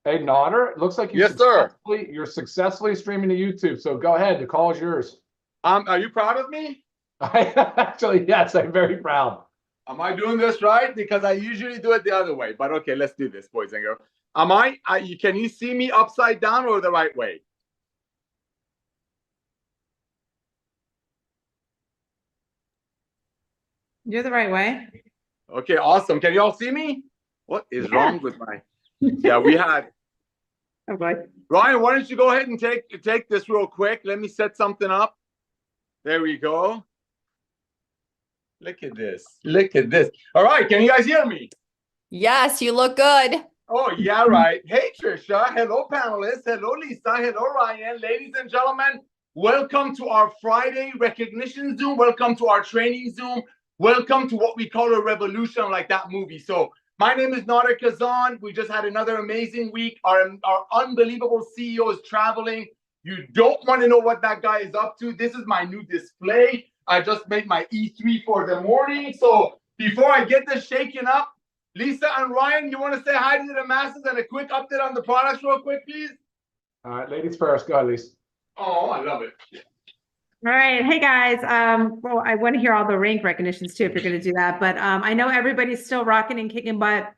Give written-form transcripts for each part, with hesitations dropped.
Hey, Nodder, it looks like Yes, sir. you're successfully streaming to YouTube. So go ahead, the call is yours. Are you proud of me? I actually, yes, I'm very proud. Am I doing this right? Because I usually do it the other way. But okay, let's do this, boys and girls. Can you see me upside down or the right way? You're the right way. Okay, awesome. Can you all see me? What is Yeah. wrong with my? Yeah, we had Oh boy. Ryan. Why don't you go ahead and take this real quick? Let me set something up. There we go. Look at this. Look at this. All right, can you guys hear me? Yes, you look good. Oh, yeah, right. Hey, Trisha. Hello, panelists. Hello, Lisa. Hello, Ryan. Ladies and gentlemen, welcome to our Friday recognition Zoom. Welcome to our training Zoom. Welcome to what we call a revolution, like that movie. So my name is Nader Kazan. We just had another amazing week. Our unbelievable CEO is traveling. You don't want to know what that guy is up to. This is my new display. I just made my E3 for the morning. So before I get this shaken up, Lisa and Ryan, you want to say hi to the masses and a quick update on the products real quick, please? All right, ladies first. Go ahead, Lisa. Oh, I love it. All right. Hey guys. Well, I want to hear all the rank recognitions too, if you're going to do that. But I know everybody's still rocking and kicking butt.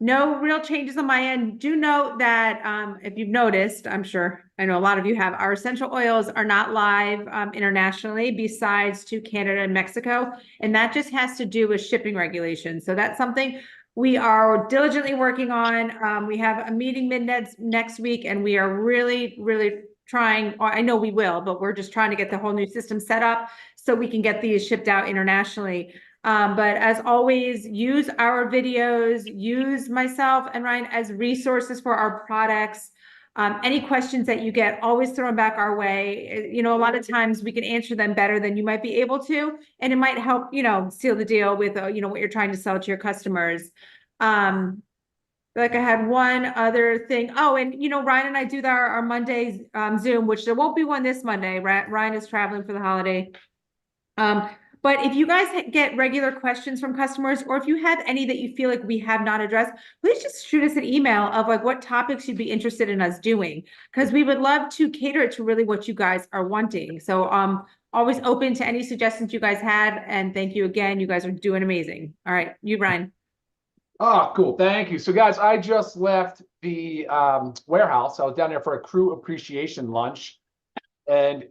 No real changes on my end. Do note that if you've noticed, I'm sure I know a lot of you have, our essential oils are not live internationally besides to Canada and Mexico. And that just has to do with shipping regulations. So that's something we are diligently working on. We have a meeting next week, and we are really, really trying, I know we will, but we're just trying to get the whole new system set up so we can get these shipped out internationally. But as always, use our videos, use myself and Ryan as resources for our products. Any questions that you get, always throw them back our way. You know, a lot of times we can answer them better than you might be able to, and it might help, you know, seal the deal with, you know, what you're trying to sell to your customers. Like I had one other thing. Oh, and you know, Ryan and I do our Mondays Zoom, which there won't be one this Monday. Ryan is traveling for the holiday. But if you guys get regular questions from customers, or if you have any that you feel like we have not addressed, please just shoot us an email of like what topics you'd be interested in us doing, because we would love to cater it to really what you guys are wanting. So always open to any suggestions you guys had. And thank you again. You guys are doing amazing. All right, you, Ryan. Oh, cool. Thank you. So, guys, I just left the warehouse. I was down there for a crew appreciation lunch. And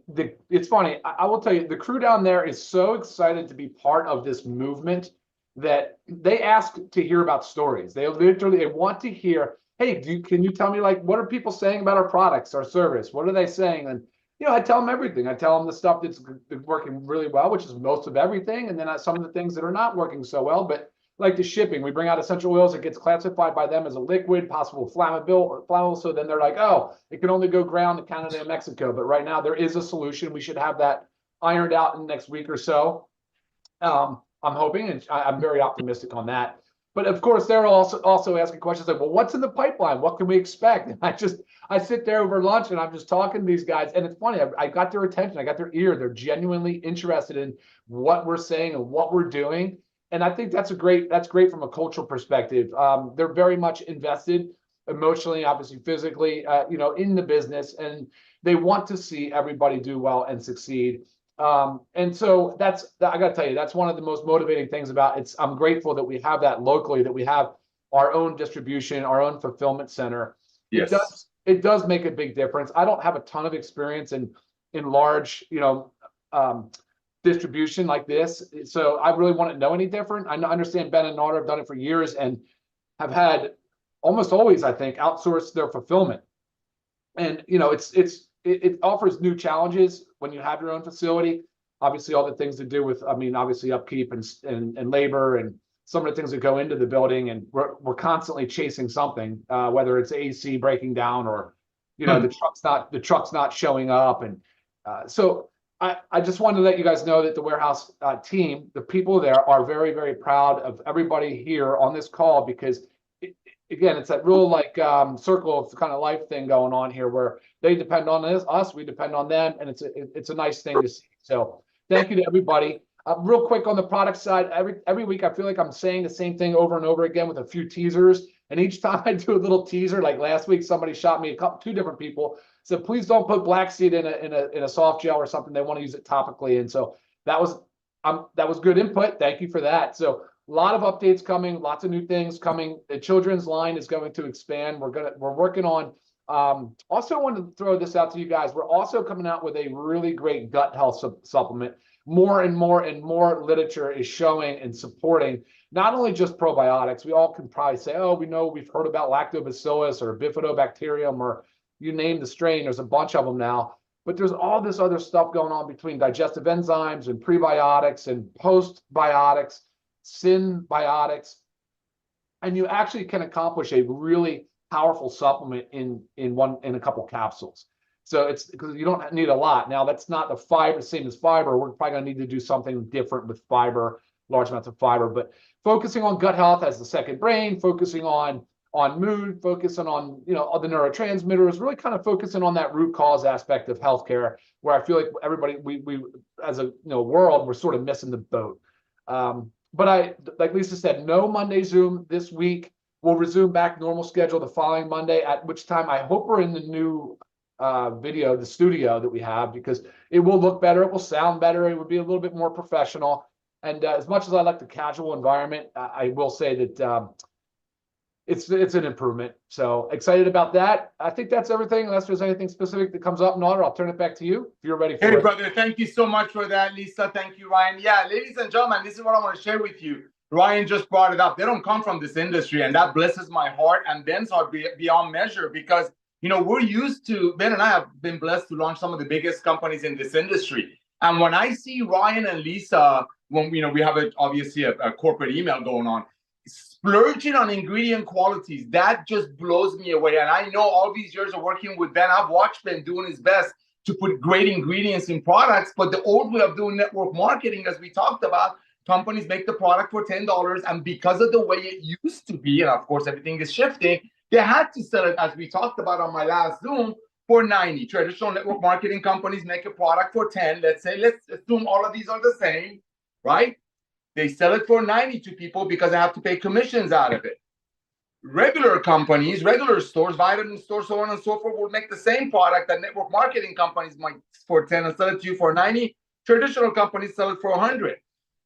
it's funny. I will tell you, the crew down there is so excited to be part of this movement that they ask to hear about stories. They want to hear, hey, can you tell me, like, what are people saying about our products, our service? What are they saying? And, you know, I tell them everything. I tell them the stuff that's working really well, which is most of everything. And then some of the things that are not working so well, but like the shipping, we bring out essential oils, it gets classified by them as a liquid, possible flammable. So then they're like, oh, it can only go ground to Canada and Mexico. But right now there is a solution. We should have that ironed out in the next week or so. I'm hoping, and I'm very optimistic on that. But of course, they're also asking questions like, well, what's in the pipeline? What can we expect? And I sit there over lunch and I'm just talking to these guys. And it's funny, I got their attention, I got their ear. They're genuinely interested in what we're saying and what we're doing. And I think that's great from a cultural perspective. They're very much invested emotionally, obviously physically, you know, in the business, and they want to see everybody do well and succeed. And so I got to tell you, that's one of the most motivating things about it. I'm grateful that we have that locally, that we have our own distribution, our own fulfillment center. Yes. It does make a big difference. I don't have a ton of experience in large, you know, distribution like this. So I really wouldn't know any different. I understand Ben and Nader have done it for years and have had almost always, I think, outsourced their fulfillment. And, you know, it offers new challenges when you have your own facility. Obviously, all the things to do with, I mean, obviously upkeep and labor and some of the things that go into the building. And we're constantly chasing something, whether it's AC breaking down or, you know, the truck's not showing up. And so I just wanted to let you guys know that the warehouse team, the people there, are very, very proud of everybody here on this call, because again, it's that real like circle of kind of life thing going on here, where they depend on us, we depend on them, and it's a nice thing to see. So thank you to everybody. Real quick on the product side, every week I feel like I'm saying the same thing over and over again with a few teasers, And each time I do a little teaser, like last week, somebody shot me two different people said, please don't put black seed in a soft gel or something. They want to use it topically. And so that was good input. Thank you for that. So a lot of updates coming, lots of new things coming. The children's line is going to expand. We're working on. Also wanted to throw this out to you guys. We're also coming out with a really great gut health supplement. More and more literature is showing and supporting not only just probiotics. We all can probably say, oh, we've heard about lactobacillus or bifidobacterium or you name the strain. There's a bunch of them now. But there's all this other stuff going on between digestive enzymes and prebiotics and postbiotics, symbiotics. And you actually can accomplish a really powerful supplement in a couple capsules. So it's because you don't need a lot. Now that's not the fiber, same as fiber. We're probably going to need to do something different with fiber, large amounts of fiber, but focusing on gut health as the second brain, focusing on mood, focusing on, all the neurotransmitters, really kind of focusing on that root cause aspect of healthcare, where I feel like everybody, we as a world, we're sort of missing the boat. But like Lisa said, no Monday Zoom this week. We'll resume back normal schedule the following Monday, at which time I hope we're in the new the studio that we have, because it will look better, it will sound better, it would be a little bit more professional. And as much as I like the casual environment, I will say that it's an improvement. So excited about that. I think that's everything, unless there's anything specific that comes up. Nader, I'll turn it back to you if you're ready for it. Hey, brother, thank you so much for that, Lisa. Thank you, Ryan. Yeah, ladies and gentlemen, this is what I want to share with you. Ryan just brought it up. They don't come from this industry, and that blesses my heart and Ben's heart beyond measure, because we're used to, Ben and I have been blessed to launch some of the biggest companies in this industry. And when I see Ryan and Lisa, when we have obviously a corporate email going on, splurging on ingredient qualities, that just blows me away. And I know all these years of working with Ben, I've watched Ben doing his best to put great ingredients in products. But the old way of doing network marketing, as we talked about, companies make the product for $10, and because of the way it used to be, and of course everything is shifting, they had to sell it, as we talked about on my last Zoom, for 90. Traditional network marketing companies make a product for 10. Let's assume all of these are the same, right? They sell it for 90 to people because they have to pay commissions out of it. Regular companies, regular stores, vitamin stores, so on and so forth, will make the same product that network marketing companies might for 10 and sell it to you for 90. Traditional companies sell it for 100.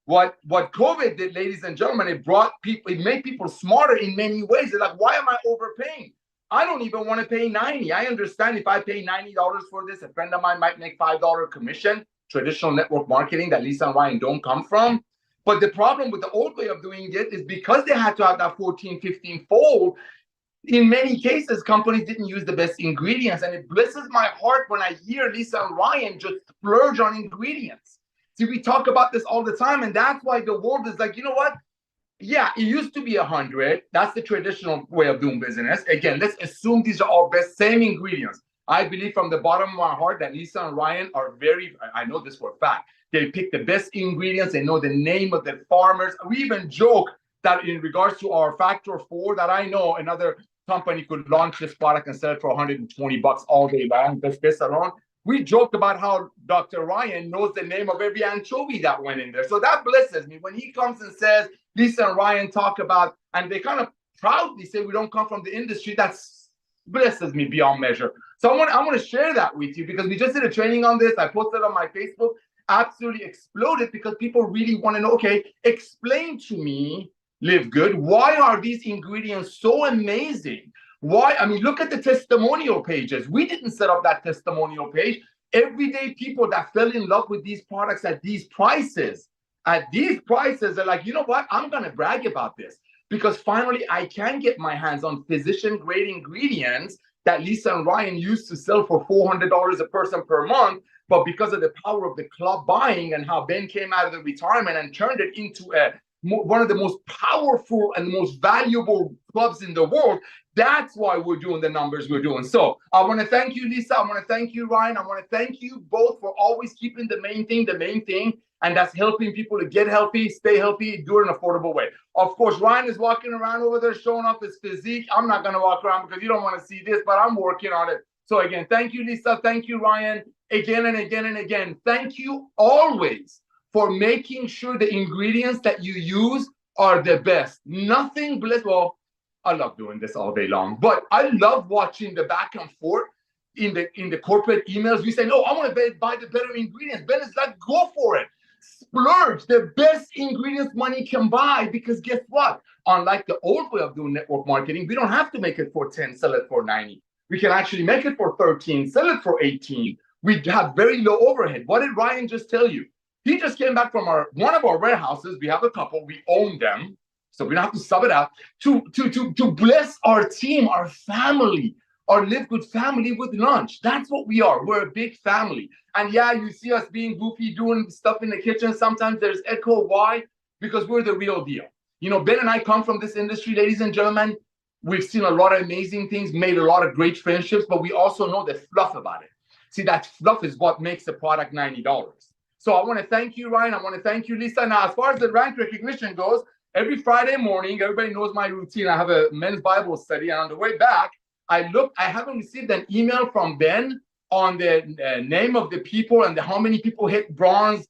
What COVID did, ladies and gentlemen, it made people smarter in many ways. They're like, why am I overpaying? I don't even want to pay 90. I understand if I pay $90 for this, a friend of mine might make $5 commission, traditional network marketing that Lisa and Ryan don't come from. But the problem with the old way of doing it is because they had to have that 14, 15 fold, in many cases, companies didn't use the best ingredients. And it blesses my heart when I hear Lisa and Ryan just splurge on ingredients. See, we talk about this all the time, and that's why the world is like, you know what? Yeah, it used to be 100. That's the traditional way of doing business. Again, let's assume these are all best, same ingredients. I believe from the bottom of my heart that Lisa and Ryan are I know this for a fact. They pick the best ingredients. They know the name of the farmers. We even joke that in regards to our Factor 4, that I know another company could launch this product and sell it for $120 all day long, just this alone. We joked about how Dr. Ryan knows the name of every anchovy that went in there. So that blesses me when he comes and says, Lisa and Ryan talk about, and they kind of proudly say we don't come from the industry. That blesses me beyond measure. So I want to share that with you, because we just did a training on this. I posted on my Facebook, absolutely exploded, because people really want to know, okay, explain to me, Live Good, why are these ingredients so amazing? Why? I mean, look at the testimonial pages. We didn't set up that testimonial page. Everyday people that fell in love with these products at these prices, are like, you know what? I'm going to brag about this, because finally I can get my hands on physician-grade ingredients that Lisa and Ryan used to sell for $400 a person per month. But because of the power of the club buying and how Ben came out of the retirement and turned it into one of the most powerful and most valuable clubs in the world, that's why we're doing the numbers we're doing. So I want to thank you, Lisa. I want to thank you, Ryan. I want to thank you both for always keeping the main thing, and that's helping people to get healthy, stay healthy, do it in an affordable way. Of course, Ryan is walking around over there showing off his physique. I'm not going to walk around because you don't want to see this, but I'm working on it. So again, thank you, Lisa. Thank you, Ryan. Again and again and again. Thank you always for making sure the ingredients that you use are the best. Nothing, well, I love doing this all day long, but I love watching the back and forth in the corporate emails. We say, no, I want to buy the better ingredients. Ben is like, go for it. Splurge the best ingredients money can buy, because guess what? Unlike the old way of doing network marketing, we don't have to make it for 10, sell it for 90. We can actually make it for 13, sell it for 18. We have very low overhead. What did Ryan just tell you? He just came back from one of our warehouses. We have a couple, we own them, so we don't have to sub it out, to bless our team, our family, our Live Good family with lunch. That's what we are. We're a big family. And yeah, you see us being goofy, doing stuff in the kitchen. Sometimes there's echo. Why? Because we're the real deal. You know, Ben and I come from this industry, ladies and gentlemen. We've seen a lot of amazing things, made a lot of great friendships, but we also know the fluff about it. See, that fluff is what makes the product $90. So I want to thank you, Ryan. I want to thank you, Lisa. Now, as far as the rank recognition goes, every Friday morning, everybody knows my routine. I have a men's Bible study, and on the way back, I haven't received an email from Ben on the name of the people and how many people hit bronze,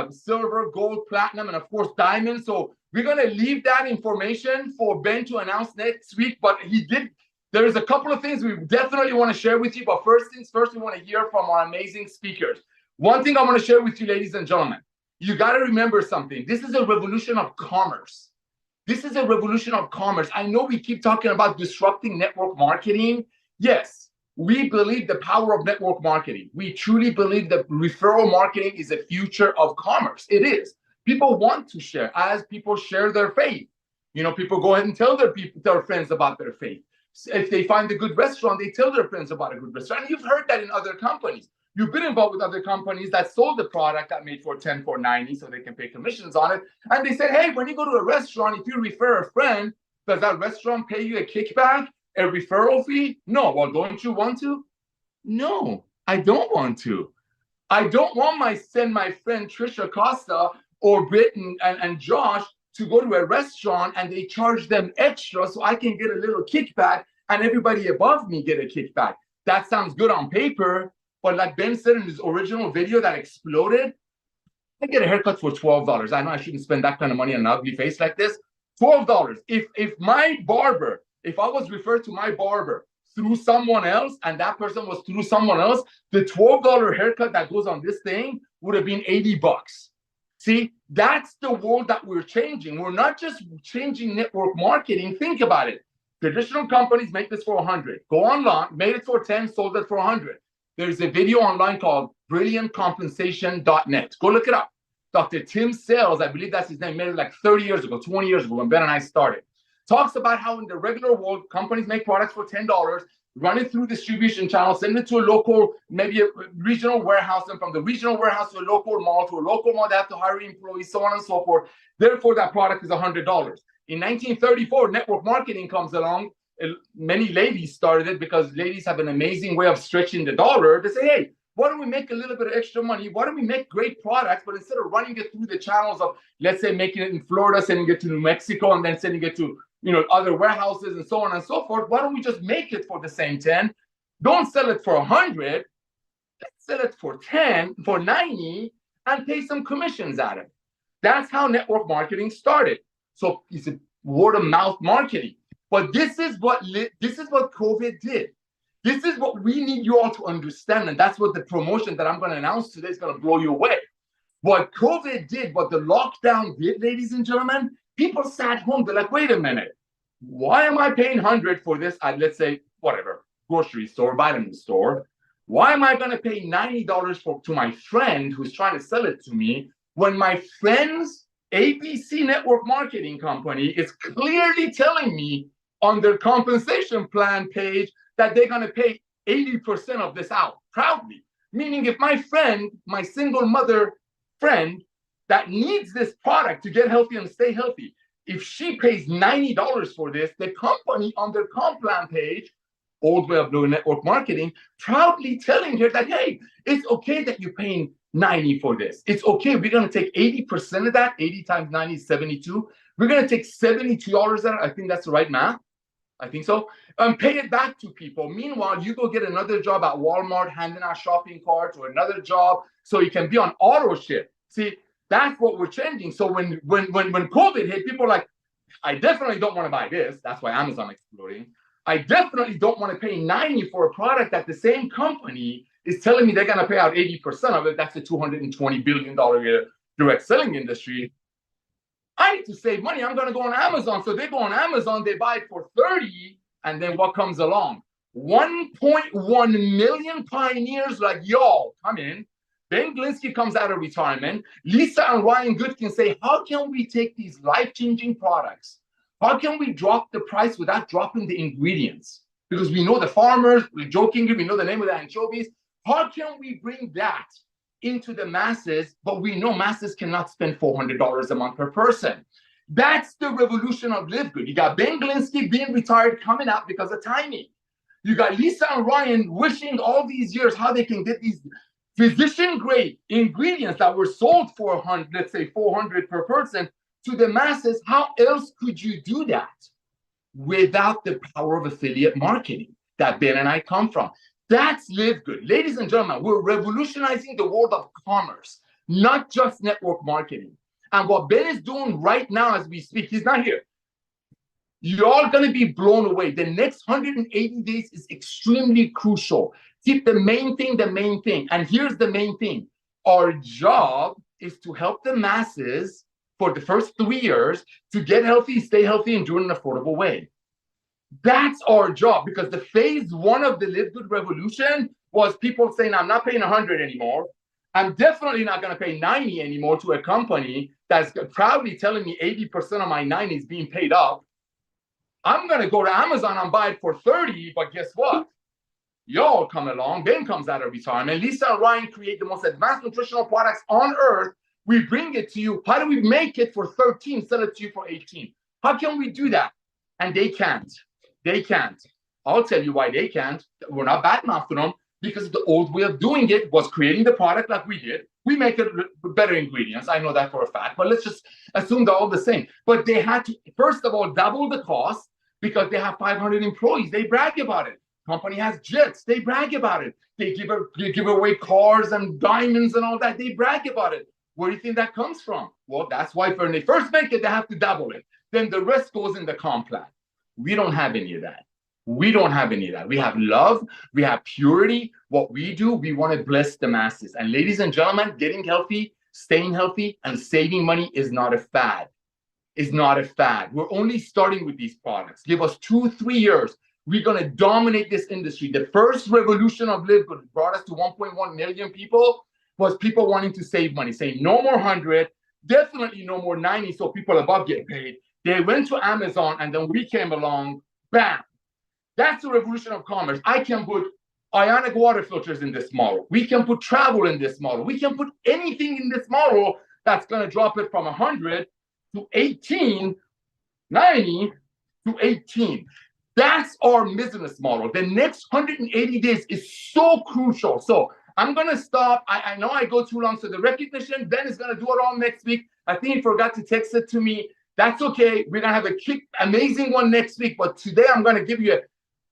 silver, gold, platinum, and of course, diamond. So we're going to leave that information for Ben to announce next week. But there's a couple of things we definitely want to share with you. But first things first, we want to hear from our amazing speakers. One thing I want to share with you, ladies and gentlemen, you got to remember something. This is a revolution of commerce. This is a revolution of commerce. I know we keep talking about disrupting network marketing. Yes, we believe the power of network marketing. We truly believe that referral marketing is the future of commerce. It is. People want to share. As people share their faith, you know, people go ahead and tell their friends about their faith. If they find a good restaurant, they tell their friends about a good restaurant. And you've heard that in other companies. You've been involved with other companies that sold the product that made for 10 for 90 so they can pay commissions on it. And they said, hey, when you go to a restaurant, if you refer a friend, does that restaurant pay you a kickback, a referral fee? No. Well, don't you want to? No, I don't want to. I don't want send my friend Trisha Costa or Britt and Josh to go to a restaurant and they charge them extra so I can get a little kickback and everybody above me get a kickback. That sounds good on paper. But like Ben said in his original video that exploded, I get a haircut for $12. I know I shouldn't spend that kind of money on an ugly face like this. $12. If my barber, if I was referred to my barber through someone else and that person was through someone else, the $12 haircut that goes on this thing would have been $80. See, that's the world that we're changing. We're not just changing network marketing. Think about it. Traditional companies make this for 100. Go online, made it for 10, sold it for 100. There's a video online called brilliantcompensation.net. Go look it up. Dr. Tim Sales, I believe that's his name, made it like 30 years ago, 20 years ago when Ben and I started. Talks about how in the regular world, companies make products for $10, run it through distribution channels, send it to a local, maybe a regional warehouse, and from the regional warehouse to a local mall, they have to hire employees, so on and so forth. Therefore, that product is $100. In 1934, network marketing comes along. Many ladies started it because ladies have an amazing way of stretching the dollar. They say, hey, why don't we make a little bit of extra money? Why don't we make great products, but instead of running it through the channels of, let's say, making it in Florida, sending it to New Mexico, and then sending it to, you know, other warehouses and so on and so forth, why don't we just make it for the same 10? Don't sell it for 100. Let's sell it for 10, for 90, and pay some commissions at it. That's how network marketing started. So it's a word of mouth marketing. But this is what COVID did. This is what we need you all to understand. And that's what the promotion that I'm going to announce today is going to blow you away. What COVID did, what the lockdown did, ladies and gentlemen, people sat home. They're like, wait a minute. Why am I paying 100 for this at, let's say, whatever, grocery store, vitamin store? Why am I going to pay $90 to my friend who's trying to sell it to me when my friend's ABC network marketing company is clearly telling me on their compensation plan page that they're going to pay 80% of this out proudly? Meaning if my friend, my single mother friend that needs this product to get healthy and stay healthy, if she pays $90 for this, the company on their comp plan page, old way of doing network marketing, proudly telling her that, hey, it's okay that you're paying 90 for this. It's okay. We're going to take 80% of that. 80 times 90 is 72. We're going to take $72 out. I think that's the right math. I think so. Pay it back to people. Meanwhile, you go get another job at Walmart, handing out shopping carts, or another job so you can be on auto ship. See, that's what we're changing. So when COVID hit, people are like, I definitely don't want to buy this. That's why Amazon exploding. I definitely don't want to pay 90 for a product that the same company is telling me they're going to pay out 80% of it. That's the $220 billion direct selling industry. I need to save money. I'm going to go on Amazon. So they go on Amazon, they buy it for 30, and then what comes along? 1.1 million pioneers like y'all come in. Ben Glinsky comes out of retirement. Lisa and Ryan Good can say, how can we take these life-changing products? How can we drop the price without dropping the ingredients? Because we know the farmers, we jokingly, we know the name of the anchovies. How can we bring that into the masses? But we know masses cannot spend $400 a month per person. That's the revolution of Live Good. You got Ben Glinsky being retired coming out because of timing. You got Lisa and Ryan wishing all these years how they can get these physician-grade ingredients that were sold for, let's say, $400 per person to the masses. How else could you do that without the power of affiliate marketing that Ben and I come from? That's Live Good. Ladies and gentlemen, we're revolutionizing the world of commerce, not just network marketing. And what Ben is doing right now as we speak, he's not here. You're all going to be blown away. The next 180 days is extremely crucial. Keep the main thing, the main thing. And here's the main thing. Our job is to help the masses for the first 3 years to get healthy, stay healthy, and do it in an affordable way. That's our job, because the phase one of the Live Good revolution was people saying, I'm not paying 100 anymore. I'm definitely not going to pay 90 anymore to a company that's proudly telling me 80% of my 90 is being paid up. I'm going to go to Amazon and buy it for 30, but guess what? Y'all come along. Ben comes out of retirement. Lisa and Ryan create the most advanced nutritional products on earth. We bring it to you. How do we make it for 13, sell it to you for 18? How can we do that? And they can't. They can't. I'll tell you why they can't. We're not badmouthing them, because the old way of doing it was creating the product like we did. We make it with better ingredients. I know that for a fact, but let's just assume they're all the same. But they had to, first of all, double the cost because they have 500 employees. They brag about it. Company has jets. They brag about it. They give away cars and diamonds and all that. They brag about it. Where do you think that comes from? Well, that's why when they first make it, they have to double it. Then the rest goes in the comp plan. We don't have any of that. We don't have any of that. We have love. We have purity. What we do, we want to bless the masses. And ladies and gentlemen, getting healthy, staying healthy, and saving money is not a fad. It's not a fad. We're only starting with these products. Give us 2-3 years. We're going to dominate this industry. The first revolution of Live Good brought us to 1.1 million people was people wanting to save money, saying no more 100, definitely no more 90, so people above get paid. They went to Amazon, and then we came along, bam. That's the revolution of commerce. I can put ionic water filters in this model. We can put travel in this model. We can put anything in this model that's going to drop it from 100 to 18, 90 to 18. That's our business model. The next 180 days is so crucial. So I'm going to stop. I know I go too long. So the recognition, Ben is going to do it all next week. I think he forgot to text it to me. That's okay. We're going to have a amazing one next week. But today I'm going to give you an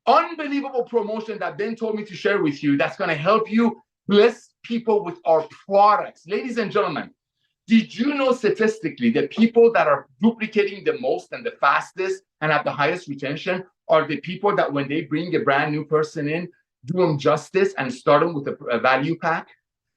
unbelievable promotion that Ben told me to share with you that's going to help you bless people with our products. Ladies and gentlemen, did you know statistically that people that are duplicating the most and the fastest and have the highest retention are the people that when they bring a brand new person in, do them justice and start them with a value pack?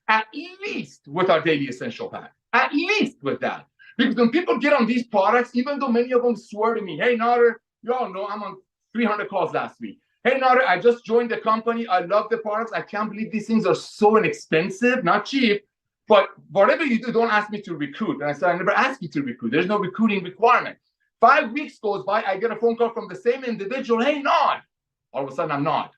At least with our daily essential pack. At least with that. Because when people get on these products, even though many of them swear to me, hey, Nader, you all know I'm on 300 calls last week. Hey, Nader, I just joined the company. I love the products. I can't believe these things are so inexpensive, not cheap. But whatever you do, don't ask me to recruit. And I said, I never asked you to recruit. There's no recruiting requirement. 5 weeks goes by, I get a phone call from the same individual. Hey, Nod. All of a sudden, I'm Nod.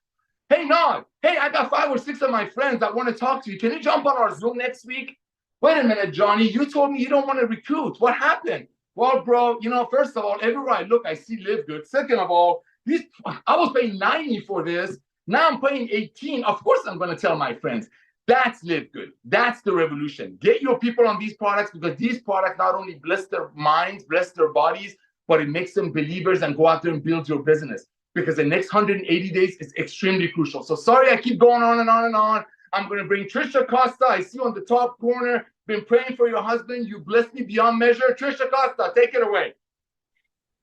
Hey, Nod. Hey, I got 5 or 6 of my friends that want to talk to you. Can you jump on our Zoom next week? Wait a minute, Johnny. You told me you don't want to recruit. What happened? Well, bro, first of all, everywhere I look, I see Live Good. Second of all, I was paying 90 for this. Now I'm paying 18. Of course, I'm going to tell my friends. That's Live Good. That's the revolution. Get your people on these products, because these products not only bless their minds, bless their bodies, but it makes them believers and go out there and build your business, because the next 180 days is extremely crucial. So sorry, I keep going on and on and on. I'm going to bring Trisha Costa. I see you on the top corner. Been praying for your husband. You blessed me beyond measure. Trisha Costa, take it away.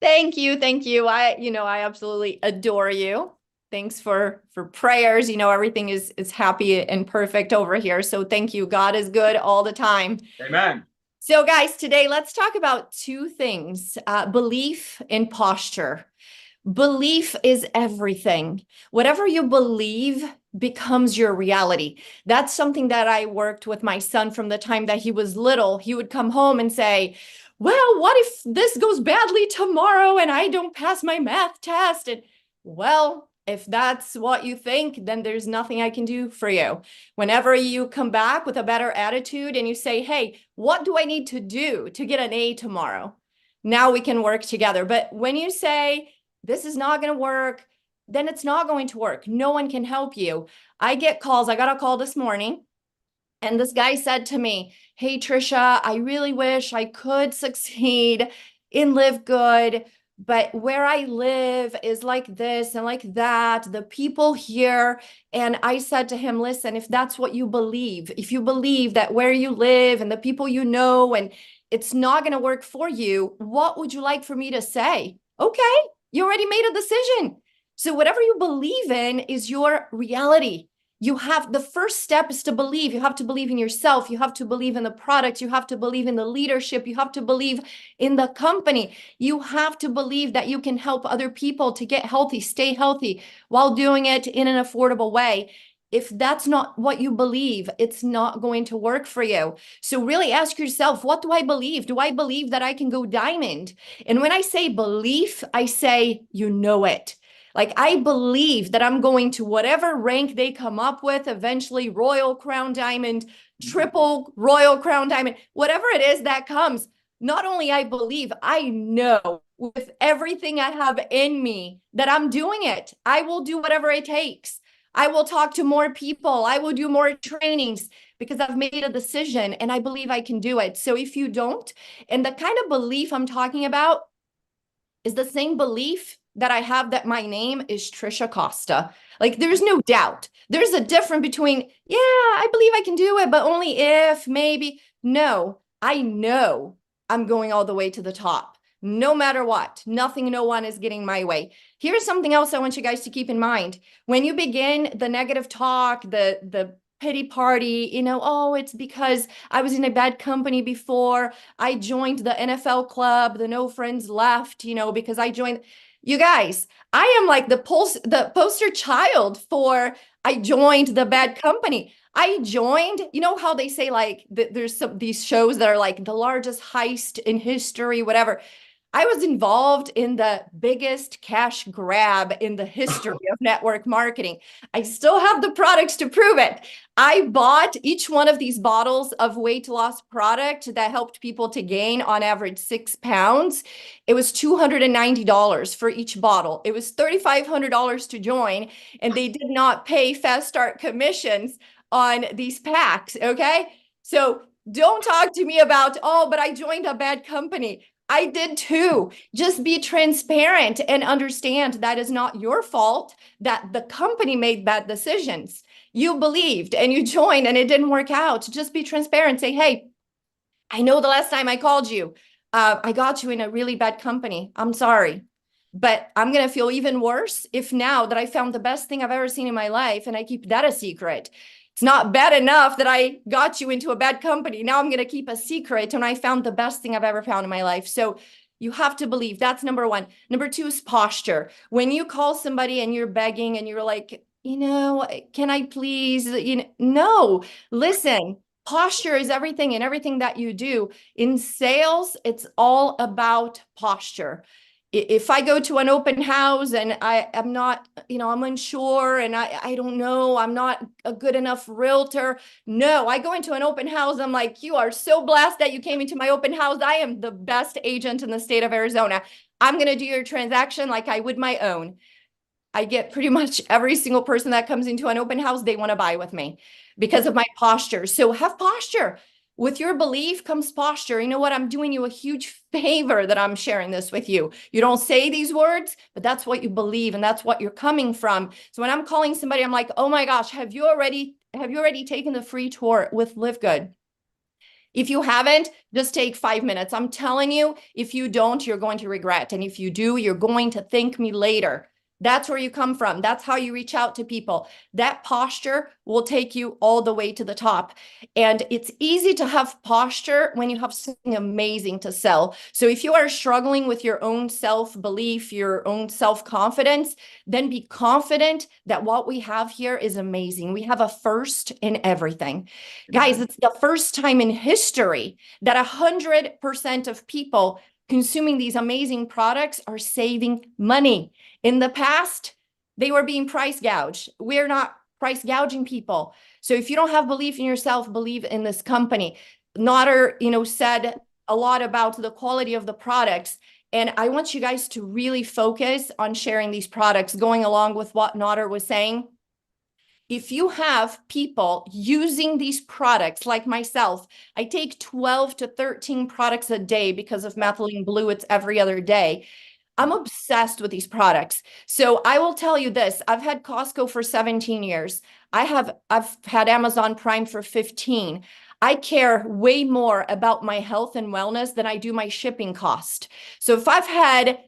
Thank you. Thank you. I absolutely adore you. Thanks for prayers. Everything is happy and perfect over here. So thank you. God is good all the time. Amen. So guys, today let's talk about two things, belief and posture. Belief is everything. Whatever you believe becomes your reality. That's something that I worked with my son from the time that he was little. He would come home and say, well, what if this goes badly tomorrow and I don't pass my math test? And well, if that's what you think, then there's nothing I can do for you. Whenever you come back with a better attitude and you say, hey, what do I need to do to get an A tomorrow? Now we can work together. But when you say, this is not going to work, then it's not going to work. No one can help you. I get calls. I got a call this morning and this guy said to me, hey, Trisha, I really wish I could succeed in Live Good, but where I live is like this and like that, the people here. And I said to him, listen, if that's what you believe, if you believe that where you live and the people you know, and it's not going to work for you, what would you like for me to say? Okay, you already made a decision. So whatever you believe in is your reality. The first step is to believe. You have to believe in yourself. You have to believe in the product. You have to believe in the leadership. You have to believe in the company. You have to believe that you can help other people to get healthy, stay healthy while doing it in an affordable way. If that's not what you believe, it's not going to work for you. So really ask yourself, what do I believe? Do I believe that I can go diamond? And when I say belief, I say, you know it. Like I believe that I'm going to whatever rank they come up with, eventually Royal Crown Diamond, triple Royal Crown Diamond, whatever it is that comes. Not only I believe, I know with everything I have in me that I'm doing it. I will do whatever it takes. I will talk to more people. I will do more trainings because I've made a decision and I believe I can do it. So if you don't, and the kind of belief I'm talking about is the same belief that I have that my name is Trisha Costa. Like there's no doubt. There's a difference between, yeah, I believe I can do it, but only if, maybe. No, I know I'm going all the way to the top. No matter what, nothing, no one is getting my way. Here's something else I want you guys to keep in mind. When you begin the negative talk, the pity party, oh, it's because I was in a bad company before. I joined the NFL club, the no friends left, because I joined. You guys, I am like the poster child for I joined the bad company. I joined, how they say like there's these shows that are like the largest heist in history, whatever. I was involved in the biggest cash grab in the history of network marketing. I still have the products to prove it. I bought each one of these bottles of weight loss product that helped people to gain on average 6 pounds. It was $290 for each bottle. It was $3,500 to join, and they did not pay Fast Start commissions on these packs, okay? So don't talk to me about, oh, but I joined a bad company. I did too. Just be transparent and understand that is not your fault that the company made bad decisions. You believed and you joined and it didn't work out. Just be transparent. Say, hey, I know the last time I called you, I got you in a really bad company. I'm sorry. But I'm going to feel even worse if now that I found the best thing I've ever seen in my life and I keep that a secret. It's not bad enough that I got you into a bad company. Now I'm going to keep a secret and I found the best thing I've ever found in my life. So you have to believe. That's number one. Number two is posture. When you call somebody and you're begging and you're like, can I please, no, listen, posture is everything and everything that you do. In sales, it's all about posture. If I go to an open house and I'm not, I'm unsure and I don't know, I'm not a good enough realtor. No, I go into an open house. I'm like, you are so blessed that you came into my open house. I am the best agent in the state of Arizona. I'm going to do your transaction like I would my own. I get pretty much every single person that comes into an open house, they want to buy with me because of my posture. So have posture. With your belief comes posture. You know what? I'm doing you a huge favor that I'm sharing this with you. You don't say these words, but that's what you believe and that's what you're coming from. So when I'm calling somebody, I'm like, oh my gosh, have you already taken the free tour with Live Good? If you haven't, just take 5 minutes. I'm telling you, if you don't, you're going to regret. And if you do, you're going to thank me later. That's where you come from. That's how you reach out to people. That posture will take you all the way to the top. And it's easy to have posture when you have something amazing to sell. So if you are struggling with your own self-belief, your own self-confidence, then be confident that what we have here is amazing. We have a first in everything. Guys, it's the first time in history that 100% of people consuming these amazing products are saving money. In the past, they were being price gouged. We're not price gouging people. So if you don't have belief in yourself, believe in this company. Nader, said a lot about the quality of the products. And I want you guys to really focus on sharing these products, going along with what Nader was saying. If you have people using these products like myself, I take 12 to 13 products a day because of methylene blue. It's every other day. I'm obsessed with these products. So I will tell you this, I've had Costco for 17 years. I've had Amazon Prime for 15. I care way more about my health and wellness than I do my shipping cost. So if I've had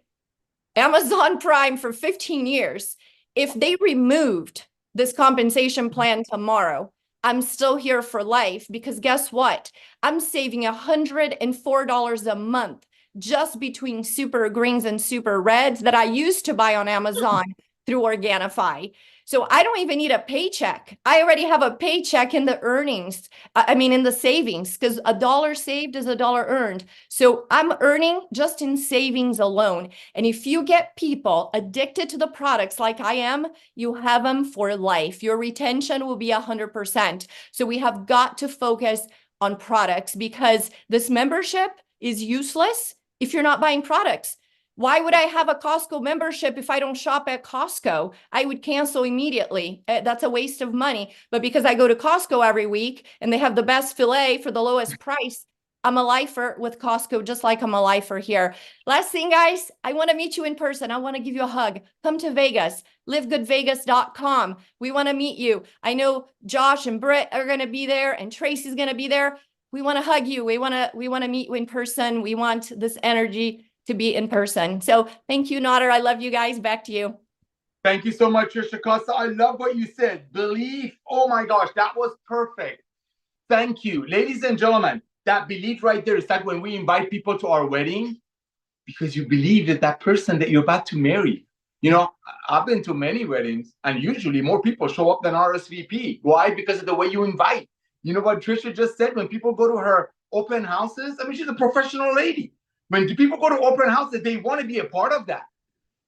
Amazon Prime for 15 years, if they removed this compensation plan tomorrow, I'm still here for life, because guess what? I'm saving $104 a month just between super greens and super reds that I used to buy on Amazon through Organifi. So I don't even need a paycheck. I already have a paycheck in the earnings. In the savings, because $1 saved is $1 earned. So I'm earning just in savings alone. And if you get people addicted to the products like I am, you have them for life. Your retention will be 100%. So we have got to focus on products, because this membership is useless if you're not buying products. Why would I have a Costco membership if I don't shop at Costco? I would cancel immediately. That's a waste of money. But because I go to Costco every week and they have the best filet for the lowest price, I'm a lifer with Costco, just like I'm a lifer here. Last thing, guys, I want to meet you in person. I want to give you a hug. Come to Vegas, livegoodvegas.com. We want to meet you. I know Josh and Britt are going to be there, and Tracy's going to be there. We want to hug you. We want to meet you in person. We want this energy to be in person. So thank you, Nader. I love you guys. Back to you. Thank you so much, Trisha Costa. I love what you said. Belief. Oh my gosh, that was perfect. Thank you. Ladies and gentlemen, that belief right there is like when we invite people to our wedding, because you believe that person that you're about to marry. I've been to many weddings, and usually more people show up than RSVP. Why? Because of the way you invite. You know what Trisha just said? When people go to her open houses, she's a professional lady. When people go to open houses, they want to be a part of that.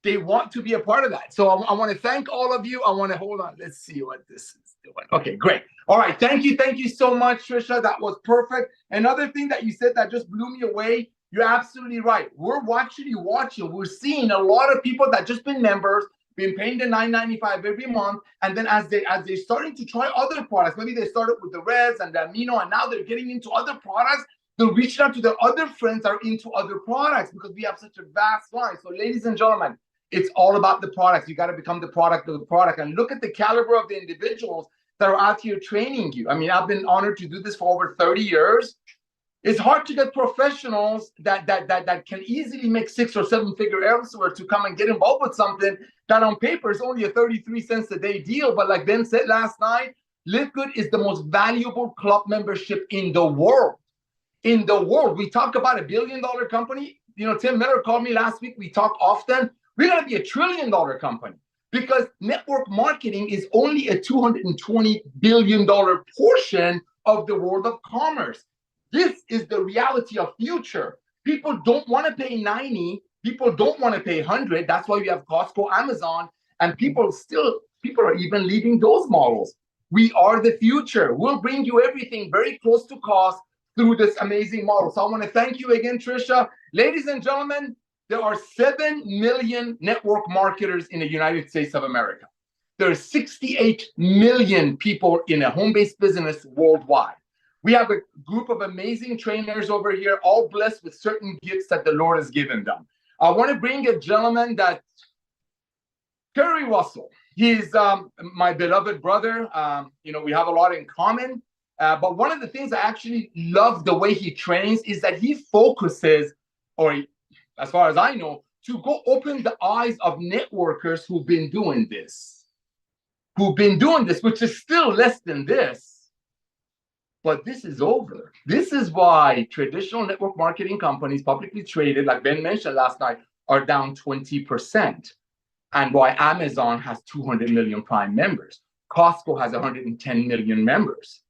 They want to be a part of that. So I want to thank all of you. I want to hold on. Let's see what this is doing. Okay, great. All right. Thank you. Thank you so much, Trisha. That was perfect. Another thing that you said that just blew me away. You're absolutely right. We're watching. We're seeing a lot of people that just been members, been paying the $9.95 every month. And then as they're starting to try other products, maybe they started with the Reds and the Amino, and now they're getting into other products. They're reaching out to their other friends that are into other products, because we have such a vast line. So ladies and gentlemen, it's all about the products. You got to become the product of the product. And look at the caliber of the individuals that are out here training you. I've been honored to do this for over 30 years. It's hard to get professionals that can easily make 6 or 7 figure elsewhere to come and get involved with something that on paper is only a 33 cents a day deal. But like Ben said last night, LiveGood is the most valuable club membership in the world. In the world, we talk about $1 billion company. Tim Miller called me last week. We talk often. We're going to be $1 trillion company, because network marketing is only a $220 billion portion of the world of commerce. This is the reality of future. People don't want to pay 90. People don't want to pay 100. That's why we have Costco, Amazon, and people are even leaving those models. We are the future. We'll bring you everything very close to cost through this amazing model. So I want to thank you again, Trisha. Ladies and gentlemen, there are 7 million network marketers in the United States of America. There are 68 million people in a home-based business worldwide. We have a group of amazing trainers over here, all blessed with certain gifts that the Lord has given them. I want to bring a gentleman that, Kerry Russell. He's my beloved brother. We have a lot in common. But one of the things I actually love the way he trains is that he focuses, or as far as I know, to go open the eyes of networkers who've been doing this, which is still less than this. But this is over. This is why traditional network marketing companies, publicly traded, like Ben mentioned last night, are down 20%. And why Amazon has 200 million Prime members. Costco has 110 million members.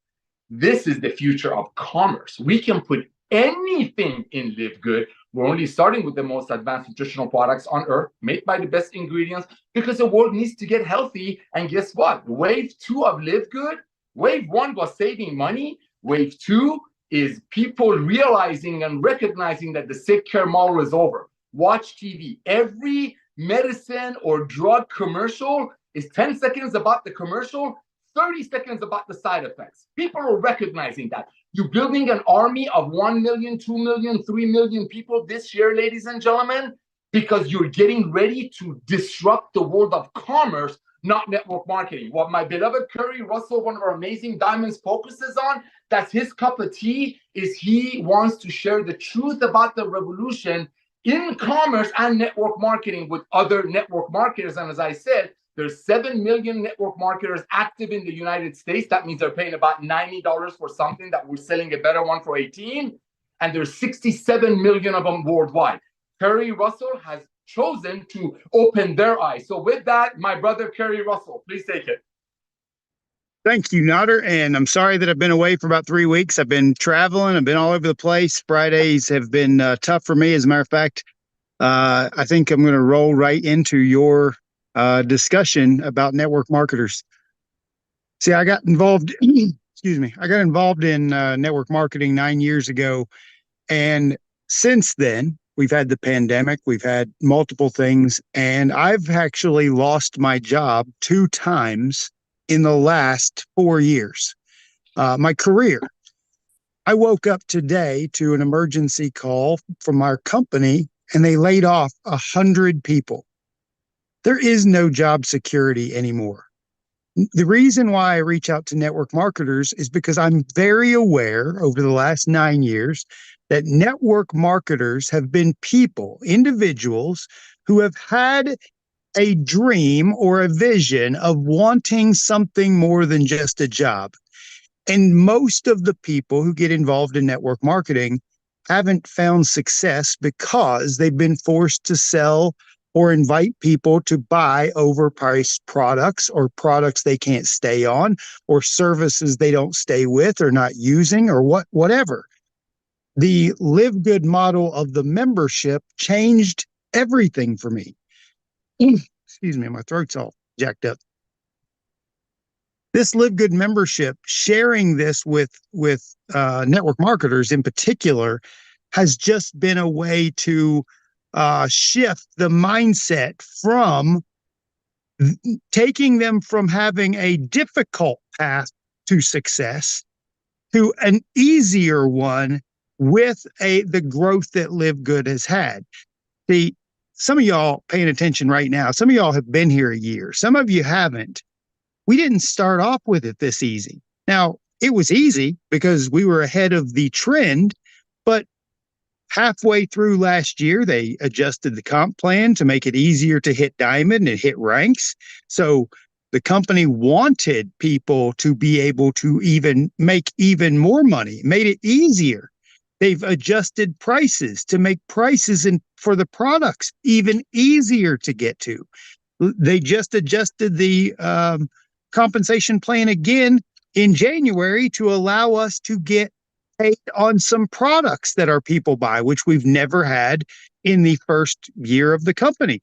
This is the future of commerce. We can put anything in Live Good. We're only starting with the most advanced nutritional products on earth, made by the best ingredients, because the world needs to get healthy. And guess what? Wave 2 of Live Good, wave 1 was saving money. Wave 2 is people realizing and recognizing that the sick care model is over. Watch TV. Every medicine or drug commercial is 10 seconds about the commercial, 30 seconds about the side effects. People are recognizing that. You're building an army of 1 million, 2 million, 3 million people this year, ladies and gentlemen, because you're getting ready to disrupt the world of commerce, not network marketing. What my beloved Curry Russell, one of our amazing diamonds, focuses on, that's his cup of tea, is he wants to share the truth about the revolution in commerce and network marketing with other network marketers. And as I said, there's 7 million network marketers active in the United States. That means they're paying about $90 for something that we're selling a better one for 18. And there's 67 million of them worldwide. Curry Russell has chosen to open their eyes. So with that, my brother Curry Russell, please take it. Thank you, Nader. And I'm sorry that I've been away for about 3 weeks. I've been traveling. I've been all over the place. Fridays have been tough for me. As a matter of fact, I think I'm going to roll right into your discussion about network marketers. See, I got involved, excuse me, I got involved in network marketing 9 years ago. And since then, we've had the pandemic, we've had multiple things, and I've actually lost my job 2 times in the last 4 years. My career. I woke up today to an emergency call from our company, and they laid off 100 people. There is no job security anymore. The reason why I reach out to network marketers is because I'm very aware over the last 9 years that network marketers have been people, individuals who have had a dream or a vision of wanting something more than just a job. And most of the people who get involved in network marketing haven't found success because they've been forced to sell or invite people to buy overpriced products or products they can't stay on or services they don't stay with or not using or whatever. The Live Good model of the membership changed everything for me. Excuse me, my throat's all jacked up. This Live Good membership, sharing this with network marketers in particular, has just been a way to shift the mindset from taking them from having a difficult path to success to an easier one with the growth that Live Good has had. Some of y'all paying attention right now, some of y'all have been here a year. Some of you haven't. We didn't start off with it this easy. Now, it was easy because we were ahead of the trend, but halfway through last year, they adjusted the comp plan to make it easier to hit diamond and hit ranks. So the company wanted people to be able to even make even more money, made it easier. They've adjusted prices to make prices for the products even easier to get to. They just adjusted the compensation plan again in January to allow us to get paid on some products that our people buy, which we've never had in the first year of the company.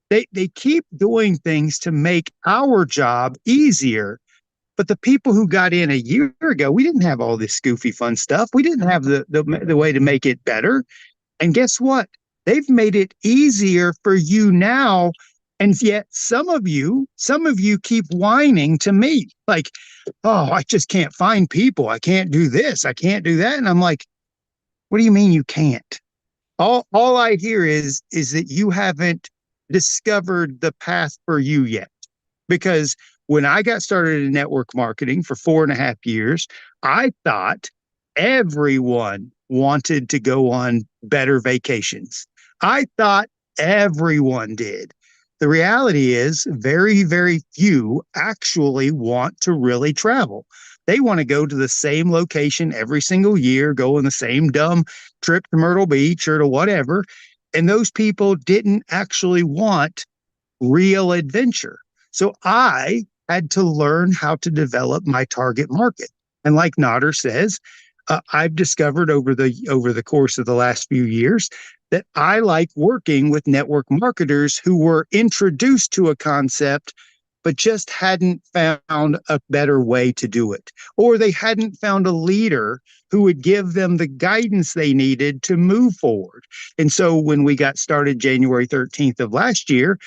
They keep doing things to make our job easier. But the people who got in a year ago, we didn't have all this goofy fun stuff. We didn't have the way to make it better. And guess what? They've made it easier for you now. And yet some of you keep whining to me like, oh, I just can't find people. I can't do this. I can't do that. And I'm like, what do you mean you can't? All I hear is that you haven't discovered the path for you yet. Because when I got started in network marketing for 4.5 years, I thought everyone wanted to go on better vacations. I thought everyone did. The reality is very, very few actually want to really travel. They want to go to the same location every single year, go on the same dumb trip to Myrtle Beach or to whatever. And those people didn't actually want real adventure. So I had to learn how to develop my target market. And like Nader says, I've discovered over the course of the last few years that I like working with network marketers who were introduced to a concept but just hadn't found a better way to do it, or they hadn't found a leader who would give them the guidance they needed to move forward. And so when we got started January 13th of last year,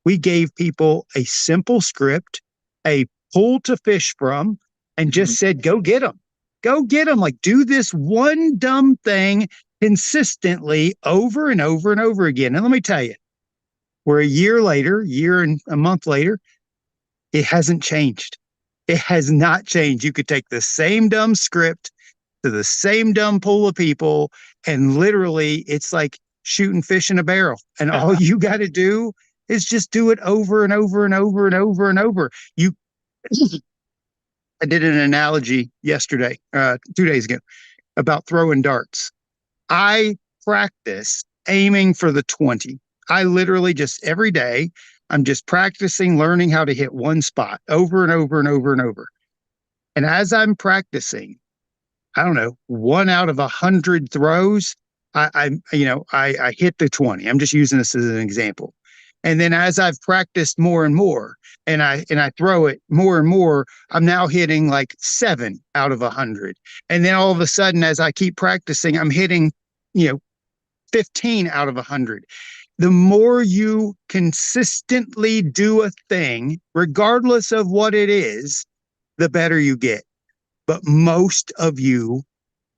we gave people a simple script, a pool to fish from, and just said, go get them. Go get them. Like, do this one dumb thing consistently over and over and over again. And let me tell you, we're a year and a month later, it hasn't changed. It has not changed. You could take the same dumb script to the same dumb pool of people, and literally it's like shooting fish in a barrel. And all you got to do is just do it over and over and over and over and over. I did an analogy yesterday, 2 days ago, about throwing darts. I practice aiming for the 20. I literally just every day, I'm just practicing learning how to hit one spot over and over and over and over. And as I'm practicing, I don't know, 1 out of 100 throws, I hit the 20. I'm just using this as an example. And then as I've practiced more and more, and I throw it more and more, I'm now hitting like 7 out of 100. And then all of a sudden, as I keep practicing, I'm hitting, 15 out of 100. The more you consistently do a thing, regardless of what it is, the better you get. But most of you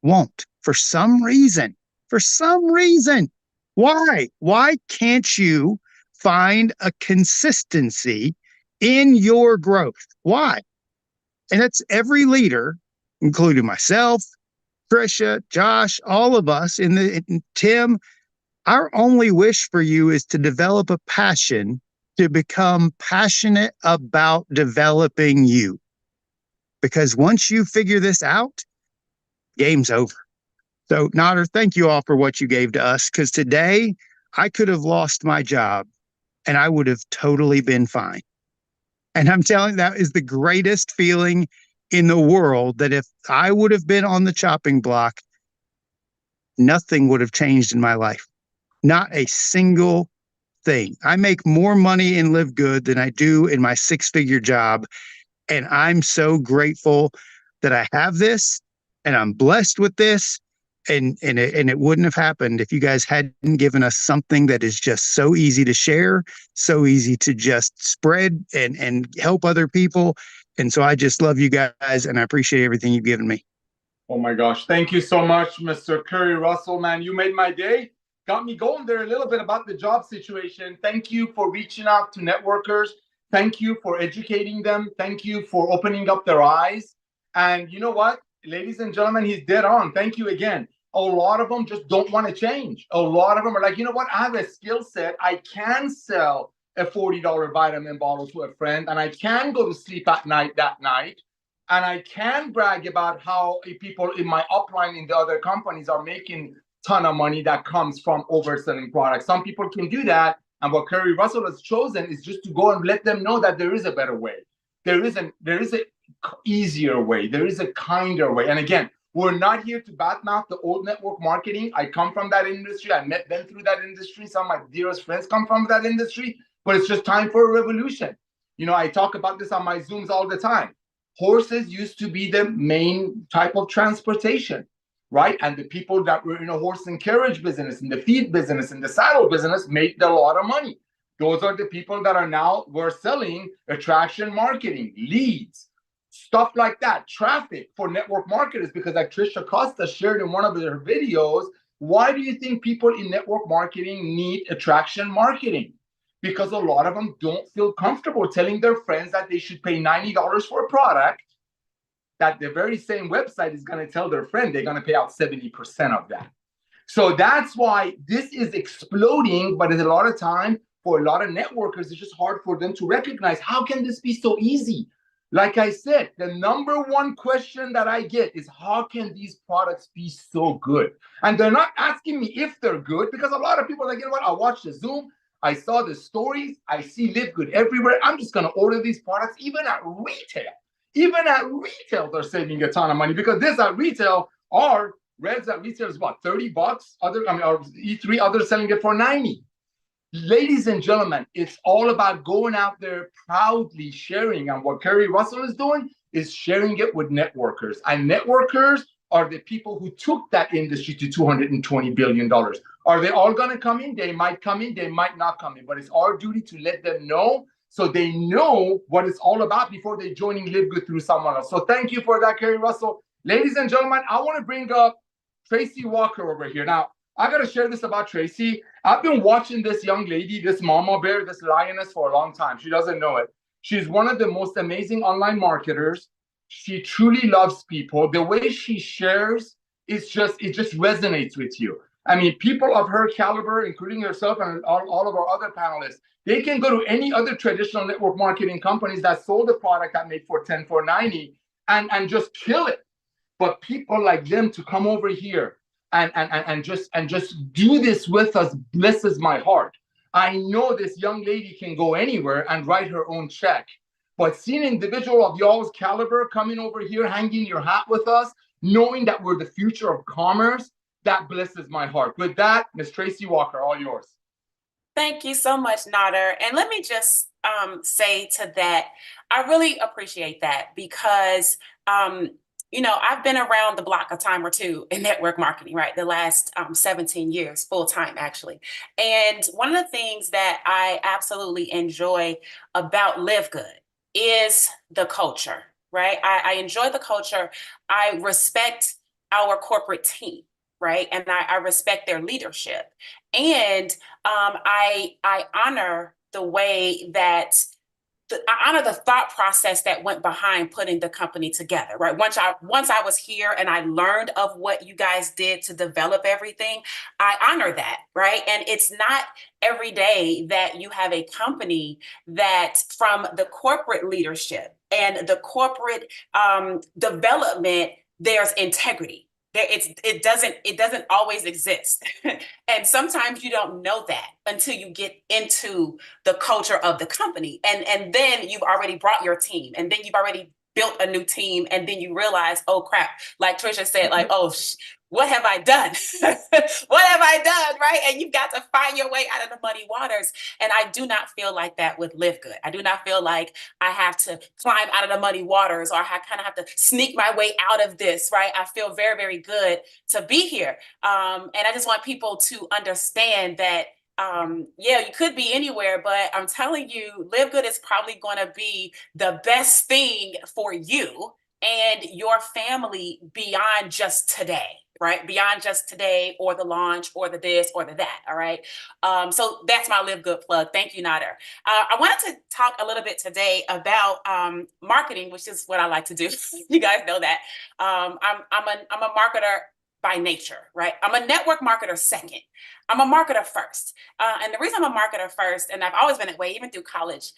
won't for some reason. For some reason. Why? Why can't you find a consistency in your growth? Why? And that's every leader, including myself, Trisha, Josh, all of us, Tim. Our only wish for you is to develop a passion to become passionate about developing you. Because once you figure this out, game's over. So, Nader, thank you all for what you gave to us, because today I could have lost my job and I would have totally been fine. And I'm telling you, that is the greatest feeling in the world, that if I would have been on the chopping block, nothing would have changed in my life. Not a single thing. I make more money in Live Good than I do in my 6-figure job. And I'm so grateful that I have this, and I'm blessed with this. And it wouldn't have happened if you guys hadn't given us something that is just so easy to share, so easy to just spread and help other people. And so I just love you guys, and I appreciate everything you've given me. Oh my gosh. Thank you so much, Mr. Curry Russell, man. You made my day. Got me going there a little bit about the job situation. Thank you for reaching out to networkers. Thank you for educating them. Thank you for opening up their eyes. And you know what, ladies and gentlemen, he's dead on. Thank you again. A lot of them just don't want to change. A lot of them are like, you know what, I have a skill set. I can sell a $40 vitamin bottle to a friend, and I can go to sleep at night that night. And I can brag about how people in my upline in the other companies are making ton of money that comes from overselling products. Some people can do that. And what Curry Russell has chosen is just to go and let them know that there is a better way. There is a easier way. There is a kinder way. And again, we're not here to badmouth the old network marketing. I come from that industry. I met them through that industry. Some of my dearest friends come from that industry, but it's just time for a revolution. I talk about this on my Zooms all the time. Horses used to be the main type of transportation, right? And the people that were in a horse and carriage business, in the feed business, in the saddle business, made a lot of money. Those are the people that are now, we're selling attraction marketing, leads, stuff like that, traffic for network marketers. Because like Trisha Costa shared in one of her videos, why do you think people in network marketing need attraction marketing? Because a lot of them don't feel comfortable telling their friends that they should pay $90 for a product that the very same website is going to tell their friend they're going to pay out 70% of that. So that's why this is exploding, but a lot of time for a lot of networkers, it's just hard for them to recognize, how can this be so easy? Like I said, the number one question that I get is, how can these products be so good? And they're not asking me if they're good, because a lot of people are like, you know what, I watched the Zoom, I saw the stories, I see LiveGood everywhere, I'm just going to order these products. Even at retail, they're saving a ton of money, because this at retail, our Reds at retail is what, $30? Or E3, others selling it for 90. Ladies and gentlemen, it's all about going out there proudly sharing. And what Kerry Russell is doing is sharing it with networkers. And networkers are the people who took that industry to $220 billion. Are they all going to come in? They might come in, they might not come in. But it's our duty to let them know, so they know what it's all about before they joining LiveGood through someone else. So thank you for that, Kerry Russell. Ladies and gentlemen, I want to bring up Tracy Walker over here. Now, I got to share this about Tracy. I've been watching this young lady, this mama bear, this lioness for a long time. She doesn't know it. She's one of the most amazing online marketers. She truly loves people. The way she shares, it just resonates with you. I mean, people of her caliber, including herself and all of our other panelists, they can go to any other traditional network marketing companies that sold a product that made for $10, for $90 and just kill it. But people like them to come over here and just do this with us blesses my heart. I know this young lady can go anywhere and write her own check. But seeing an individual of y'all's caliber coming over here, hanging your hat with us, knowing that we're the future of commerce, that blesses my heart. With that, Ms. Tracy Walker, all yours. Thank you so much, Nader. And let me just say to that, I really appreciate that, because I've been around the block a time or two in network marketing, right? The last 17 years, full time, actually. And one of the things that I absolutely enjoy about LiveGood is the culture, right? I enjoy the culture. I respect our corporate team, right? And I respect their leadership. And I honor the way that I honor the thought process that went behind putting the company together, right? Once I was here and I learned of what you guys did to develop everything, I honor that, right? And it's not every day that you have a company that, from the corporate leadership and the corporate development, there's integrity. It doesn't always exist. And sometimes you don't know that until you get into the culture of the company. And then you've already brought your team, and then you've already built a new team, and then you realize, oh crap, like Trisha said, like, oh, what have I done? What have I done, right? And you've got to find your way out of the muddy waters. And I do not feel like that with LiveGood. I do not feel like I have to climb out of the muddy waters, or I kind of have to sneak my way out of this, right? I feel very, very good to be here. And I just want people to understand that you could be anywhere, but I'm telling you, LiveGood is probably going to be the best thing for you and your family beyond just today, right? Beyond just today, or the launch, or the this, or the that, all right? So that's my LiveGood plug. Thank you, Nader. I wanted to talk a little bit today about marketing, which is what I like to do. You guys know that. I'm a marketer by nature, right? I'm a network marketer second. I'm a marketer first. And the reason I'm a marketer first, and I've always been that way, even through college,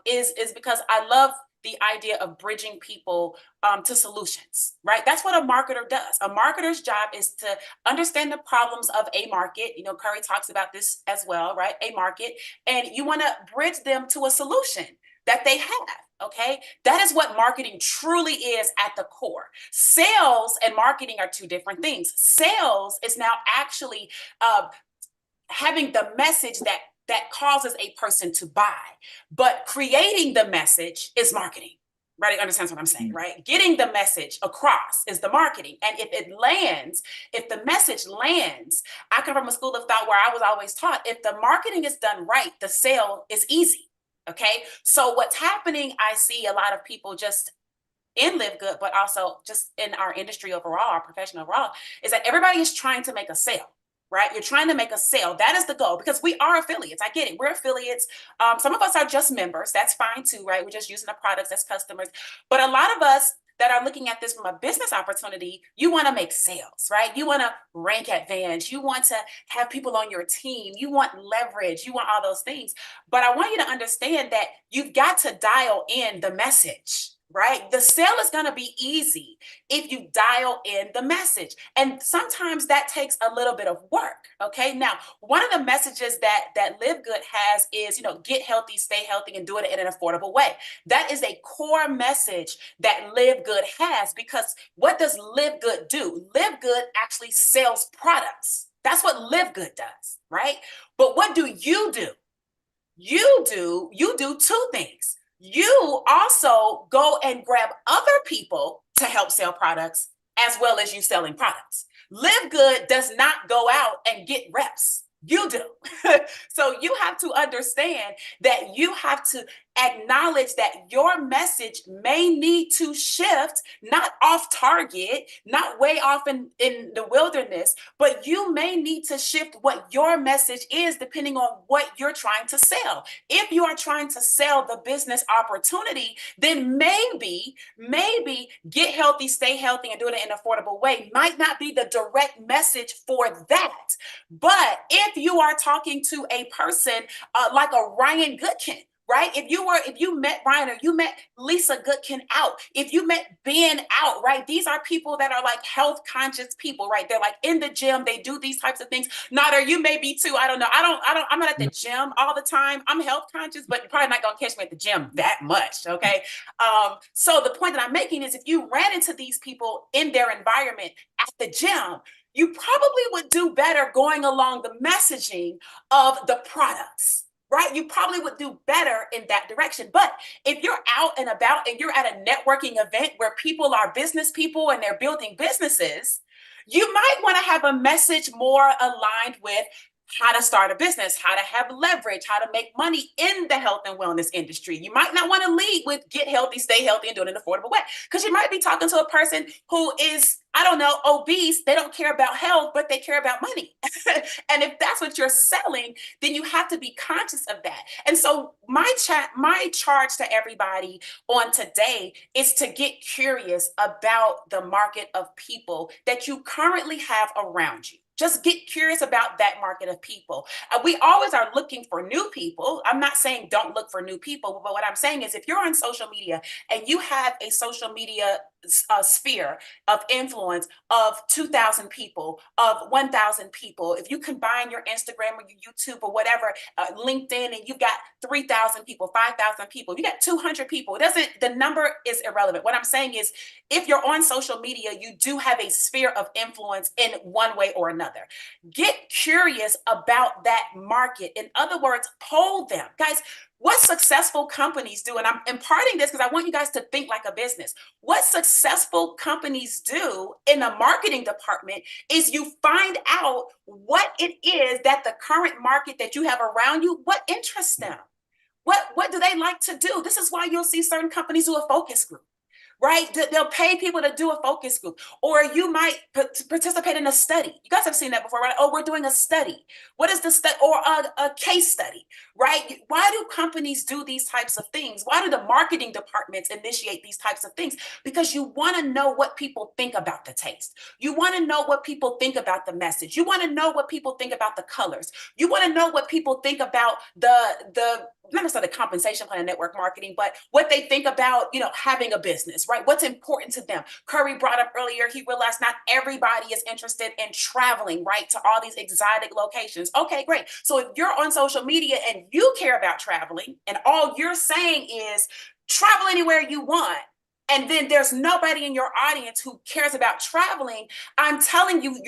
is because I love the idea of bridging people to solutions, right? That's what a marketer does. A marketer's job is to understand the problems of a market. You know, Curry talks about this as well, right? A market, and you want to bridge them to a solution that they have. Okay, that is what marketing truly is at the core. Sales and marketing are two different things. Sales is now actually having the message that causes a person to buy, but creating the message is marketing. Right? Understands what I'm saying, right? Getting the message across is the marketing. And if it lands, if the message lands, I come from a school of thought where I was always taught, if the marketing is done right, the sale is easy. Okay, so what's happening, I see a lot of people just in LiveGood, but also just in our industry overall, our profession overall, is that everybody is trying to make a sale, right? You're trying to make a sale. That is the goal, because we are affiliates. I get it. We're affiliates. Some of us are just members. That's fine too, right? We're just using the products as customers. But a lot of us that are looking at this from a business opportunity, you want to make sales, right? You want to rank advantage. You want to have people on your team. You want leverage. You want all those things. But I want you to understand that you've got to dial in the message, right? The sale is going to be easy if you dial in the message. And sometimes that takes a little bit of work. Okay. Now, one of the messages that Live Good has is, get healthy, stay healthy, and do it in an affordable way. That is a core message that Live Good has, because what does Live Good do? Live Good actually sells products. That's what Live Good does, right? But what do? You do two things. You also go and grab other people to help sell products, as well as you selling products. Live Good does not go out and get reps. You do. So you have to understand that you have to acknowledge that your message may need to shift, not off target, not way off in the wilderness, but you may need to shift what your message is depending on what you're trying to sell. If you are trying to sell the business opportunity, then maybe get healthy, stay healthy, and do it in an affordable way might not be the direct message for that. But if you are talking to a person like a Ryan Goodkin, right? If you met Ryan, or you met Lisa Goodkin out, if you met Ben out, right? These are people that are like health conscious people, right? They're like in the gym. They do these types of things. Nader, you may be too. I don't know. I'm not at the gym all the time. I'm health conscious, but you're probably not going to catch me at the gym that much. Okay. So the point that I'm making is, if you ran into these people in their environment at the gym, you probably would do better going along the messaging of the products, right? You probably would do better in that direction. But if you're out and about and you're at a networking event where people are business people and they're building businesses, you might want to have a message more aligned with how to start a business, how to have leverage, how to make money in the health and wellness industry. You might not want to lead with get healthy, stay healthy, and do it in an affordable way, because you might be talking to a person who is, I don't know, obese. They don't care about health, but they care about money. And if that's what you're selling, then you have to be conscious of that. And so my charge to everybody on today is to get curious about the market of people that you currently have around you. Just get curious about that market of people. We always are looking for new people. I'm not saying don't look for new people, but what I'm saying is, if you're on social media and you have a social media sphere of influence of 2,000 people, of 1,000 people, if you combine your Instagram or your YouTube or whatever, LinkedIn, and you've got 3,000 people, 5,000 people, you got 200 people, the number is irrelevant. What I'm saying is, if you're on social media, you do have a sphere of influence in one way or another. Get curious about that market. In other words, poll them. Guys, what successful companies do, and I'm imparting this because I want you guys to think like a business. What successful companies do in the marketing department is you find out what it is that the current market that you have around you, what interests them. What do they like to do? This is why you'll see certain companies do a focus group, right? They'll pay people to do a focus group, or you might participate in a study. You guys have seen that before, right? Oh, we're doing a study. What is the study? Or a case study, right? Why do companies do these types of things? Why do the marketing departments initiate these types of things? Because you want to know what people think about the taste. You want to know what people think about the message. You want to know what people think about the colors. You want to know what people think about the not necessarily the compensation plan of network marketing, but what they think about, having a business, right? What's important to them. Curry brought up earlier, he realized not everybody is interested in traveling, right, to all these exotic locations. Okay, great. So if you're on social media and you care about traveling, and all you're saying is travel anywhere you want, and then there's nobody in your audience who cares about traveling, I'm telling you,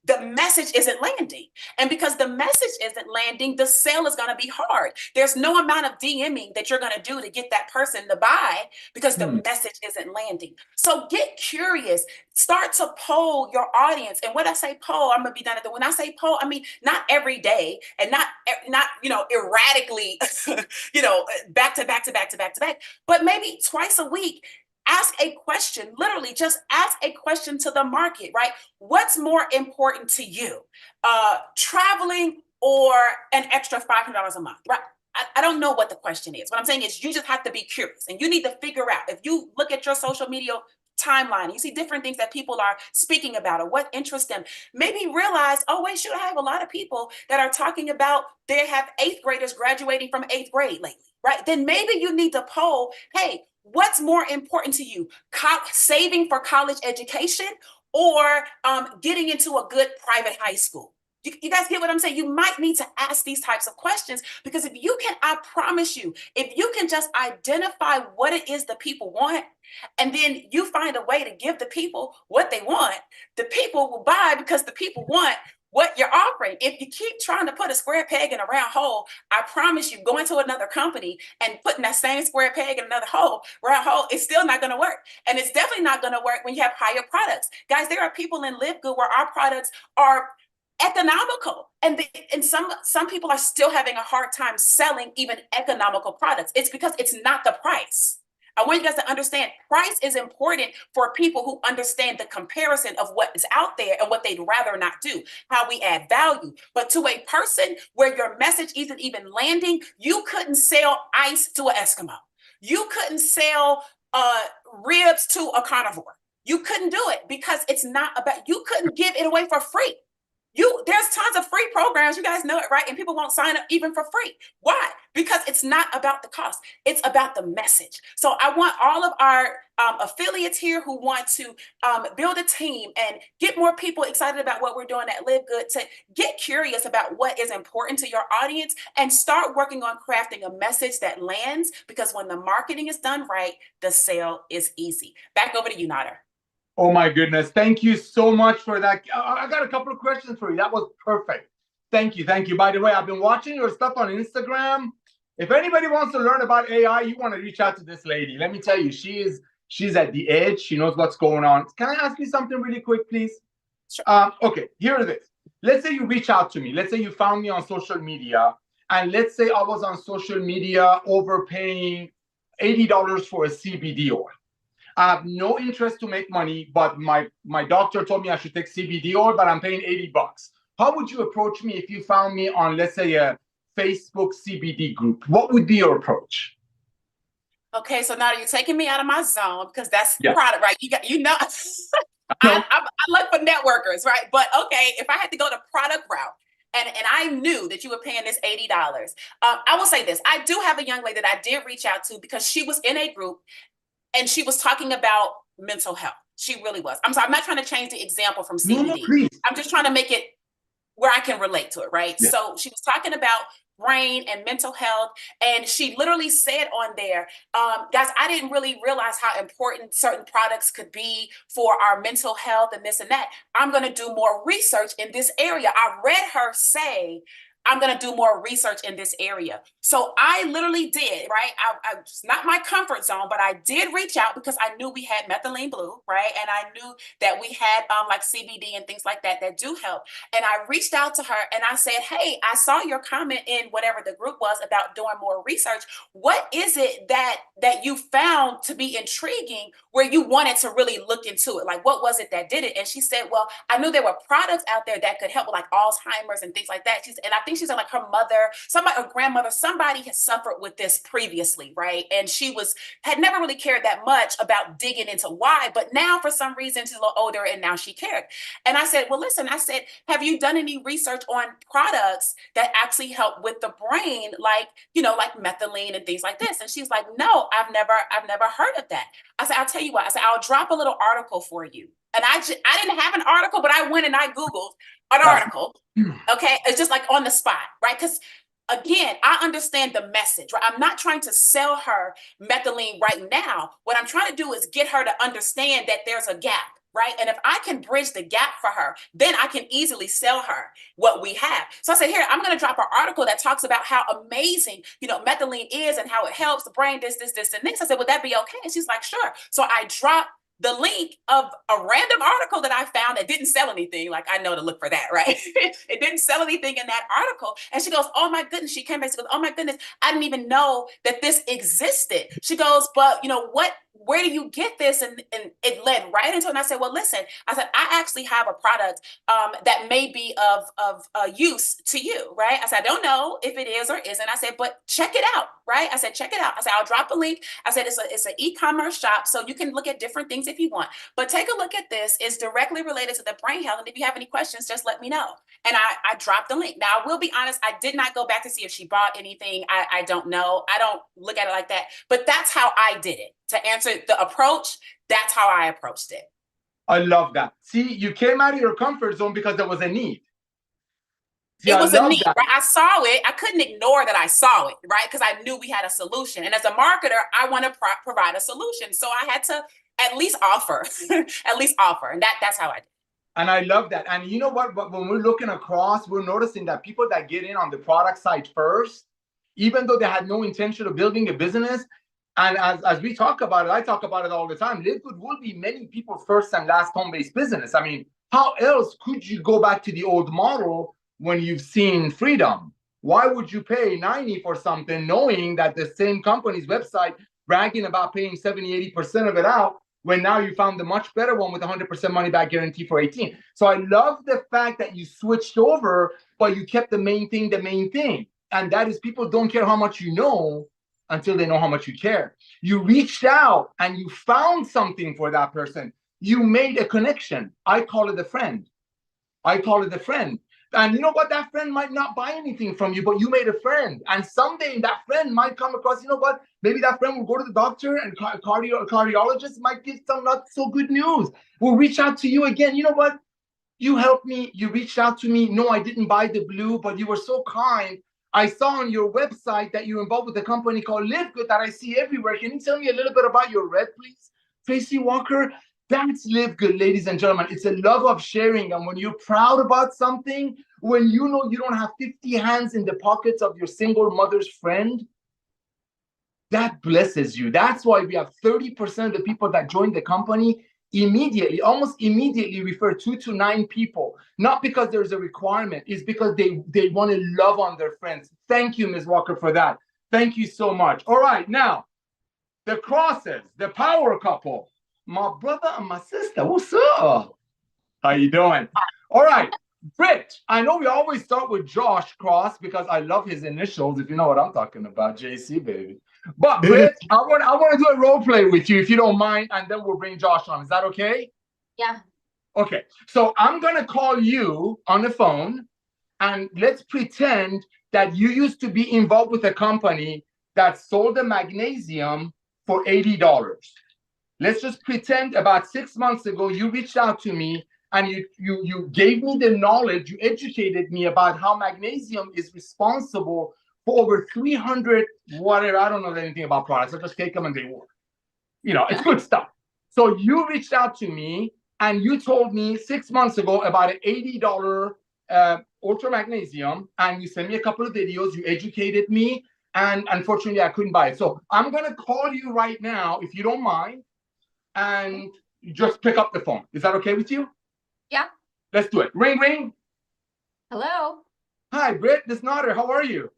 the message isn't landing. And because the message isn't landing, the sale is going to be hard. There's no amount of DMing that you're going to do to get that person to buy, because the message isn't landing. So get curious, start to poll your audience. And when I say poll, I'm going to be done at when I say poll, I mean, not every day and not, erratically, back to back, but maybe twice a week. Ask a question, literally just ask a question to the market, right? What's more important to you? Traveling or an extra $500 a month, right? I don't know what the question is. What I'm saying is, you just have to be curious, and you need to figure out, if you look at your social media timeline, you see different things that people are speaking about or what interests them, maybe realize, oh, wait, shoot, I have a lot of people that are talking about they have 8th graders graduating from 8th grade lately, right? Then maybe you need to poll, hey, what's more important to you, saving for college education or getting into a good private high school? You guys get what I'm saying? You might need to ask these types of questions, because if you can, I promise you, if you can just identify what it is the people want, and then you find a way to give the people what they want, the people will buy because the people want what you're offering. If you keep trying to put a square peg in a round hole, I promise you, going to another company and putting that same square peg in another round hole, it's still not going to work. And it's definitely not going to work when you have higher products. Guys, there are people in LiveGood where our products are economical, and some people are still having a hard time selling even economical products. It's because it's not the price. I want you guys to understand price is important for people who understand the comparison of what is out there and what they'd rather not do, how we add value. But to a person where your message isn't even landing, you couldn't sell ice to an Eskimo. You couldn't sell ribs to a carnivore. You couldn't do it because it's not about, you couldn't give it away for free. There's tons of free programs, you guys know it, right? And people won't sign up even for free. Why? Because it's not about the cost. It's about the message. So I want all of our affiliates here who want to build a team and get more people excited about what we're doing at LiveGood to get curious about what is important to your audience and start working on crafting a message that lands, because when the marketing is done right, the sale is easy. Back over to you, Nader. Oh my goodness. Thank you so much for that. I got a couple of questions for you. That was perfect. Thank you. Thank you. By the way, I've been watching your stuff on Instagram. If anybody wants to learn about AI, you want to reach out to this lady. Let me tell you, she's at the edge. She knows what's going on. Can I ask you something really quick, please? Sure. Okay, here it is. Let's say you reach out to me. Let's say you found me on social media. And let's say I was on social media overpaying $80 for a CBD oil. I have no interest to make money, but my doctor told me I should take CBD oil, but I'm paying $80. How would you approach me if you found me on, let's say, a Facebook CBD group? What would be your approach? Okay, so now you're taking me out of my zone, because that's the Yes. product, right? I look for networkers, right? But okay, if I had to go the product route, and I knew that you were paying this $80, I will say this. I do have a young lady that I did reach out to because she was in a group and she was talking about mental health. She really was. I'm sorry, I'm not trying to change the example from CBD. No, please. I'm just trying to make it where I can relate to it, right? Yeah. So she was talking about brain and mental health, and she literally said on there, guys, I didn't really realize how important certain products could be for our mental health and this and that. I'm going to do more research in this area. I read her say, I'm going to do more research in this area. So I literally did, right? It's not my comfort zone, but I did reach out because I knew we had methylene blue, right? And I knew that we had like CBD and things like that that do help. And I reached out to her and I said, hey, I saw your comment in whatever the group was about doing more research. What is it that you found to be intriguing where you wanted to really look into it? Like, what was it that did it? And she said, well, I knew there were products out there that could help with like Alzheimer's and things like that. And I think she said like her mother, her grandmother, somebody had suffered with this previously, right? And she had never really cared that much about digging into why, but now for some reason she's a little older and now she cared. And I said, well, listen, I said, have you done any research on products that actually help with the brain, like, like methylene and things like this? And she's like, no, I've never heard of that. I said, I'll tell you what, I said, I'll drop a little article for you. And I didn't have an article, but I went and I Googled an article. Okay. It's just like on the spot, right? Because again, I understand the message, right? I'm not trying to sell her methylene right now. What I'm trying to do is get her to understand that there's a gap, right? And if I can bridge the gap for her, then I can easily sell her what we have. So I said, here, I'm going to drop an article that talks about how amazing, methylene is and how it helps the brain, this, and this. I said, would that be okay? And she's like, sure. So I dropped the link of a random article that I found that didn't sell anything. Like, I know to look for that, right? It didn't sell anything in that article. And she goes, oh my goodness. She came back, she goes, oh my goodness, I didn't even know that this existed. She goes, but where do you get this? And it led right into it. And I said, well, listen, I said, I actually have a product that may be of use to you, right? I said, I don't know if it is or isn't. I said, but check it out, right? I said, check it out. I said, I'll drop a link. I said, it's an e-commerce shop, so you can look at different things if you want. But take a look at this. It's directly related to the brain health. And if you have any questions, just let me know. And I dropped the link. Now, I will be honest, I did not go back to see if she bought anything. I don't know. I don't look at it like that. But that's how I did it. To answer the approach, that's how I approached it. I love that. See, you came out of your comfort zone because there was a need. See, it was a need, that. right? I saw it. I couldn't ignore that I saw it, right? Because I knew we had a solution. And as a marketer, I want to provide a solution. So I had to at least offer, at least offer. And that's how I did it. And I love that. And you know what? But when we're looking across, we're noticing that people that get in on the product side first, even though they had no intention of building a business, and as we talk about it, I talk about it all the time, LiveGood will be many people's first and last home-based business. I mean, how else could you go back to the old model when you've seen freedom? Why would you pay 90 for something knowing that the same company's website bragging about paying 70, 80% of it out, when now you found the much better one with 100% money back guarantee for 18. So I love the fact that you switched over, but you kept the main thing. And that is, people don't care how much you know until they know how much you care. You reached out and you found something for that person. You made a connection. I call it a friend. And you know what? That friend might not buy anything from you, but you made a friend. And someday that friend might come across, you know what? Maybe that friend will go to the doctor and cardiologist might give some not so good news. Will reach out to you again. You know what? You helped me. You reached out to me. No, I didn't buy the blue, but you were so kind. I saw on your website that you're involved with a company called LiveGood that I see everywhere. Can you tell me a little bit about your red, please? Tracy Walker, that's LiveGood, ladies and gentlemen. It's a love of sharing. And when you're proud about something, when you know you don't have 50 hands in the pockets of your single mother's friend, that blesses you. That's why we have 30% of the people that join the company almost immediately refer 2 to 9 people, not because there's a requirement, it's because they want to love on their friends. Thank you, Ms. Walker, for that. Thank you so much. All right, now, the crosses, the power couple, my brother and my sister, what's up? How you doing? All right, Britt, I know we always start with Josh Cross because I love his initials, if you know what I'm talking about, JC, baby. But Britt, I want to do a role play with you if you don't mind, and then we'll bring Josh on. Is that okay? Yeah. Okay. So I'm gonna call you on the phone, and let's pretend that you used to be involved with a company that sold the magnesium for $80. Let's just pretend about 6 months ago you reached out to me and you gave me the knowledge, you educated me about how magnesium is responsible for over 300 whatever. I don't know anything about products. I just take them and they work. You know, it's good stuff. So you reached out to me and you told me 6 months ago about an $80 ultra magnesium, and you sent me a couple of videos. You educated me, and unfortunately, I couldn't buy it. So I'm gonna call you right now, if you don't mind, and just pick up the phone. Is that okay with you? Yeah. Let's do it. Ring, ring. Hello. Hi, Britt. This is Nader. How are you?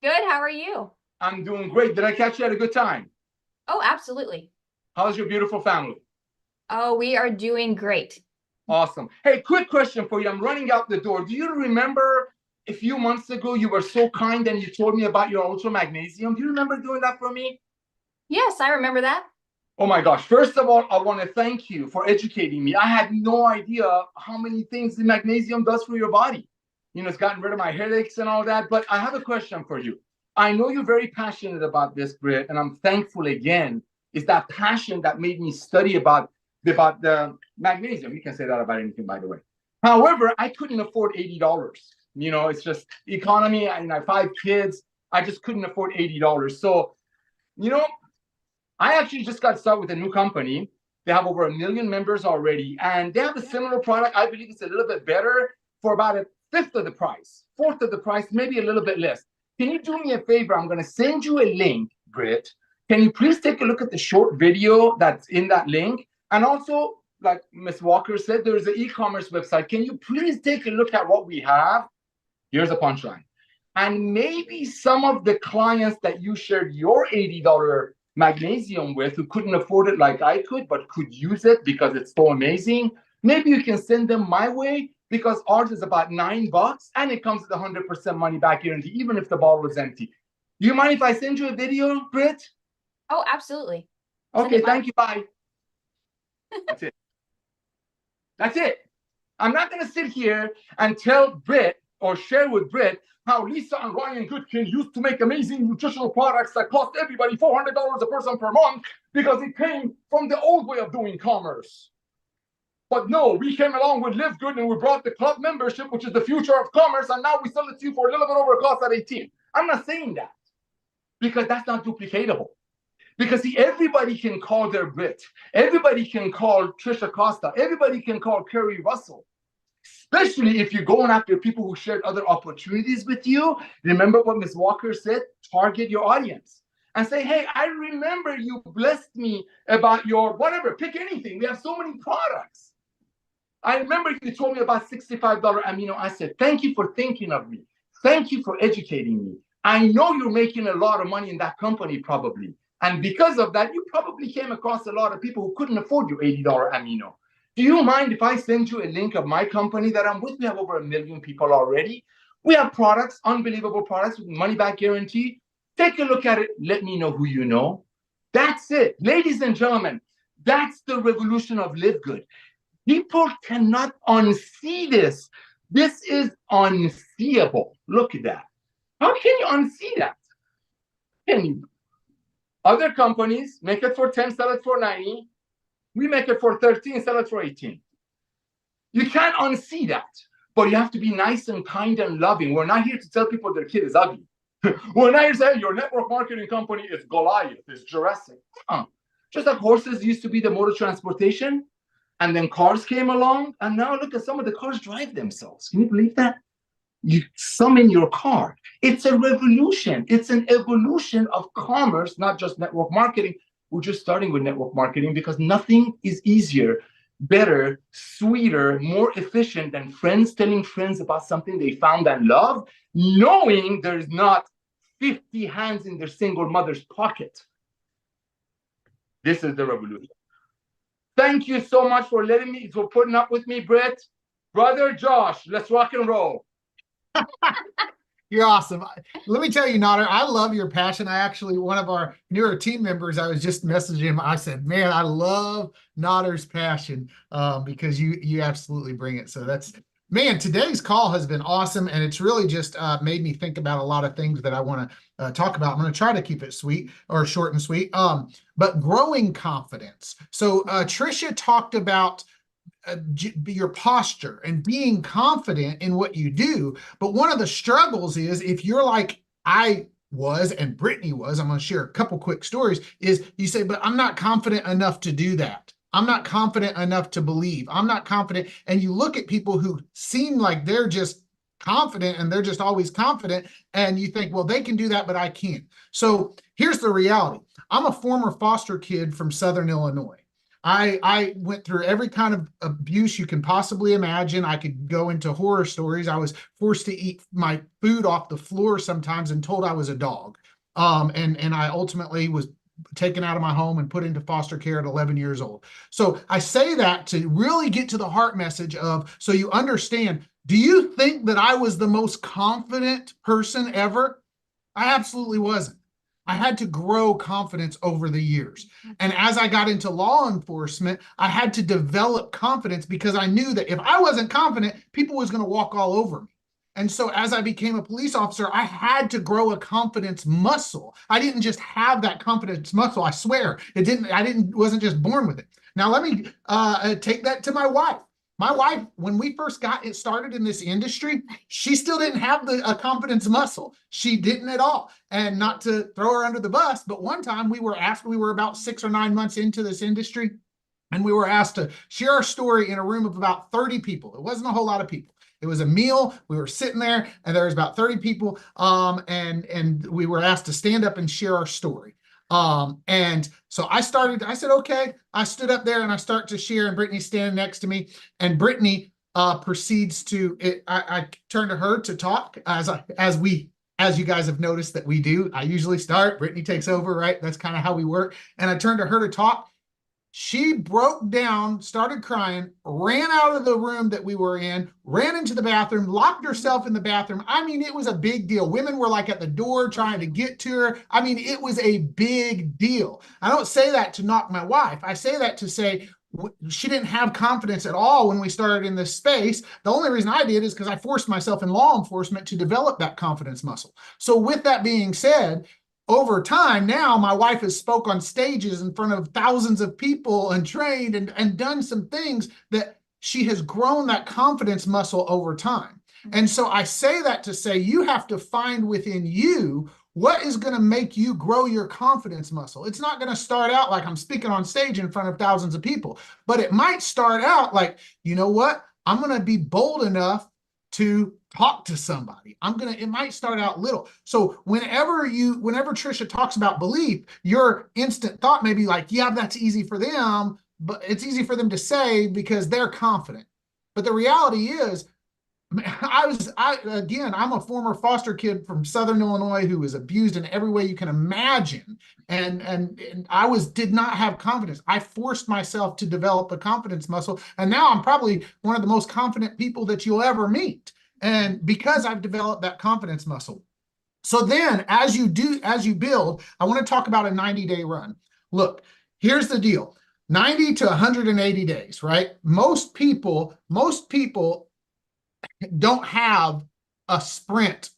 Good. How are you? I'm doing great. Did I catch you at a good time? Oh, absolutely. How's your beautiful family? Oh, we are doing great. Awesome. Hey, quick question for you. I'm running out the door. Do you remember a few months ago you were so kind and you told me about your ultra magnesium? Do you remember doing that for me? Yes, I remember that. Oh my gosh. First of all, I want to thank you for educating me. I had no idea how many things the magnesium does for your body. You know, it's gotten rid of my headaches and all that. But I have a question for you. I know you're very passionate about this, Britt, and I'm thankful again. It's that passion that made me study about the magnesium. You can say that about anything, by the way. However, I couldn't afford $80. You know, it's just economy. And I have 5 kids. I just couldn't afford $80. So, you know, I actually just got started with a new company. They have over 1 million members already, and they have a similar product. I believe it's a little bit better for about 1/5 of the price, 1/4 of the price, maybe a little bit less. Can you do me a favor? I'm going to send you a link, Britt. Can you please take a look at the short video that's in that link? And also, like Ms. Walker said, there's an e-commerce website. Can you please take a look at what we have? Here's a punchline. And maybe some of the clients that you shared your $80 magnesium with, who couldn't afford it like I could, but could use it because it's so amazing, maybe you can send them my way, because ours is about $9 and it comes with 100% money back guarantee, even if the bottle is empty. Do you mind if I send you a video, Britt? Oh, absolutely. Okay, thank you. Bye. That's it. That's it. I'm not going to sit here and tell Britt or share with Britt how Lisa and Ryan Goodkin used to make amazing nutritional products that cost everybody $400 a person per month because it came from the old way of doing commerce. But no, we came along with Live Good and we brought the club membership, which is the future of commerce, and now we sell it to you for a little bit over cost at 18. I'm not saying that because that's not duplicatable. Because see, everybody can call their Brit. Everybody can call Trisha Costa. Everybody can call Kerry Russell. Especially if you're going after people who shared other opportunities with you. Remember what Ms. Walker said? Target your audience. And say, hey, I remember you blessed me about your whatever. Pick anything. We have so many products. I remember you told me about $65 amino acid. Thank you for thinking of me. Thank you for educating me. I know you're making a lot of money in that company probably. And because of that, you probably came across a lot of people who couldn't afford your $80 amino. Do you mind if I send you a link of my company that I'm with? We have over 1 million people already. We have products, unbelievable products with money back guarantee. Take a look at it. Let me know who you know. That's it. Ladies and gentlemen, that's the revolution of Live Good. People cannot unsee this. This is unseeable. Look at that. How can you unsee that? Can you? Other companies make it for 10, sell it for 90. We make it for 13, sell it for 18. You can't unsee that, but you have to be nice and kind and loving. We're not here to tell people their kid is ugly. We're not here to say your network marketing company is Goliath, is Jurassic. Just like horses used to be the mode of transportation, and then cars came along, and now look at some of the cars drive themselves. Can you believe that? You summon your car. It's a revolution. It's an evolution of commerce, not just network marketing. We're just starting with network marketing because nothing is easier, better, sweeter, more efficient than friends telling friends about something they found and love, knowing there's not 50 hands in their single mother's pocket. This is the revolution. Thank you so much for putting up with me, Brett. Brother Josh, let's rock and roll. You're awesome. Let me tell you, Nader, I love your passion. I actually, one of our newer team members, I was just messaging him. I said, man, I love Nader's passion because you absolutely bring it. So that's, man, today's call has been awesome. And it's really just made me think about a lot of things that I want to talk about. I'm going to try to keep it sweet or short and sweet, but growing confidence. So Trisha talked about your posture and being confident in what you do. But one of the struggles is if you're like I was and Brittany was, I'm going to share a couple quick stories, is you say, but I'm not confident enough to do that. I'm not confident enough to believe. I'm not confident. And you look at people who seem like they're just confident and they're just always confident. And you think, well, they can do that, but I can't. So here's the reality. I'm a former foster kid from Southern Illinois. I went through every kind of abuse you can possibly imagine. I could go into horror stories. I was forced to eat my food off the floor sometimes and told I was a dog. And I ultimately was taken out of my home and put into foster care at 11 years old. So I say that to really get to the heart message of, so you understand, do you think that I was the most confident person ever? I absolutely wasn't. I had to grow confidence over the years. And as I got into law enforcement, I had to develop confidence because I knew that if I wasn't confident, people was going to walk all over me. And so as I became a police officer, I had to grow a confidence muscle. I didn't just have that confidence muscle. I swear wasn't just born with it. Now let me take that to my wife. My wife, when we first got it started in this industry, she still didn't have a confidence muscle. She didn't at all. And not to throw her under the bus, but one time we were about 6 or 9 months into this industry, and we were asked to share our story in a room of about 30 people. It wasn't a whole lot of people. It was a meal. We were sitting there, and there was about 30 people, and we were asked to stand up and share our story. And so I said, okay, I stood up there and I start to share, and Brittany's standing next to me, and Brittany proceeds to, I turn to her to talk as we as you guys have noticed that we do. I usually start, Brittany takes over, right? That's kind of how we work. And I turned to her to talk. She broke down, started crying, ran out of the room that we were in, ran into the bathroom, locked herself in the bathroom. I mean, it was a big deal. Women were like at the door trying to get to her. I mean, it was a big deal. I don't say that to knock my wife. I say that to say she didn't have confidence at all when we started in this space. The only reason I did is because I forced myself in law enforcement to develop that confidence muscle. So with that being said, over time, now my wife has spoke on stages in front of thousands of people and trained and done some things that she has grown that confidence muscle over time. And so I say that to say you have to find within you what is going to make you grow your confidence muscle. It's not going to start out like I'm speaking on stage in front of thousands of people, but it might start out like, you know what? I'm going to be bold enough to talk to somebody. It might start out little. So whenever Trisha talks about belief, your instant thought may be like, yeah, that's easy for them, but it's easy for them to say because they're confident. But the reality is, I'm a former foster kid from Southern Illinois who was abused in every way you can imagine. And I did not have confidence. I forced myself to develop a confidence muscle. And now I'm probably one of the most confident people that you'll ever meet. And because I've developed that confidence muscle. So then as you build, I want to talk about a 90-day run. Look, here's the deal. 90 to 180 days, right? Most people don't have a sprint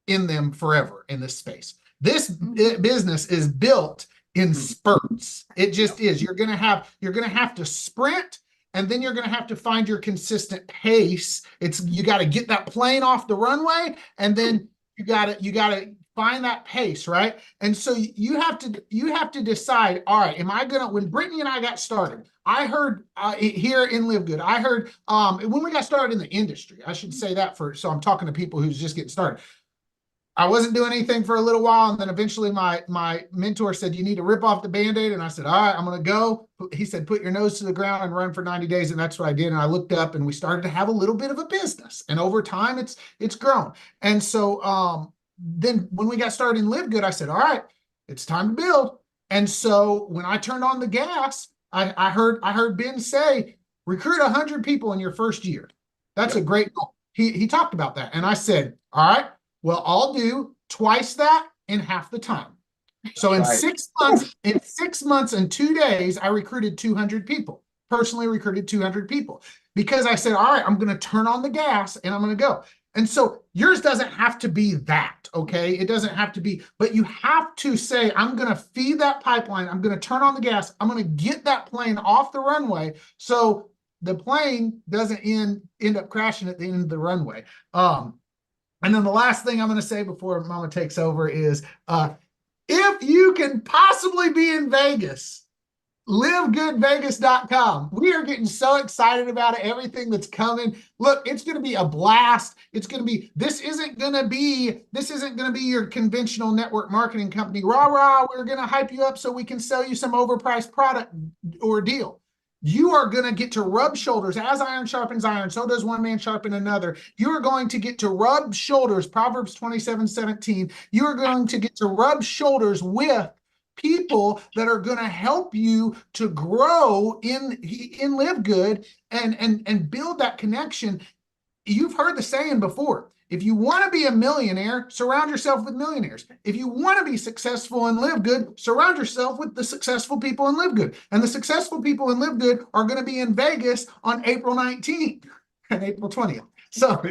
in them forever in this space. This business is built in spurts. It just is. You're gonna have to sprint, and then you're gonna have to find your consistent pace. You got to get that plane off the runway, and then you gotta find that pace, right? And so you have to decide. All right, when Brittany and I got started, I heard here in Live Good, I heard when we got started in the industry, I should say that first. So I'm talking to people who's just getting started. I wasn't doing anything for a little while, and then eventually my mentor said, you need to rip off the Band-Aid. And I said, all right, I'm going to go. He said, put your nose to the ground and run for 90 days. And that's what I did. And I looked up, and we started to have a little bit of a business. And over time, it's grown. And so then when we got started in Live Good, I said, all right, it's time to build. And so when I turned on the gas, I heard Ben say, recruit 100 people in your first year. That's a great goal. He talked about that. And I said, all right, well, I'll do twice that in half the time. So in 6 months and 2 days, I recruited 200 people, personally recruited 200 people, because I said, all right, I'm going to turn on the gas and I'm going to go. And so yours doesn't have to be that, okay? It doesn't have to be, but you have to say, I'm going to feed that pipeline. I'm going to turn on the gas. I'm going to get that plane off the runway so the plane doesn't end up crashing at the end of the runway. And then the last thing I'm going to say before Mama takes over is, if you can possibly be in Vegas, LiveGoodVegas.com. We are getting so excited about it, everything that's coming. Look, it's going to be a blast. This isn't going to be your conventional network marketing company. Rah, we're going to hype you up so we can sell you some overpriced product or deal. You are going to get to rub shoulders. As iron sharpens iron, so does one man sharpen another. You are going to get to rub shoulders, Proverbs 27:17. You are going to get to rub shoulders with people that are going to help you to grow in Live Good and build that connection. You've heard the saying before. If you want to be a millionaire, surround yourself with millionaires. If you want to be successful and Live Good, surround yourself with the successful people and Live Good. And the successful people in Live Good are going to be in Vegas on April 19th and April 20th. So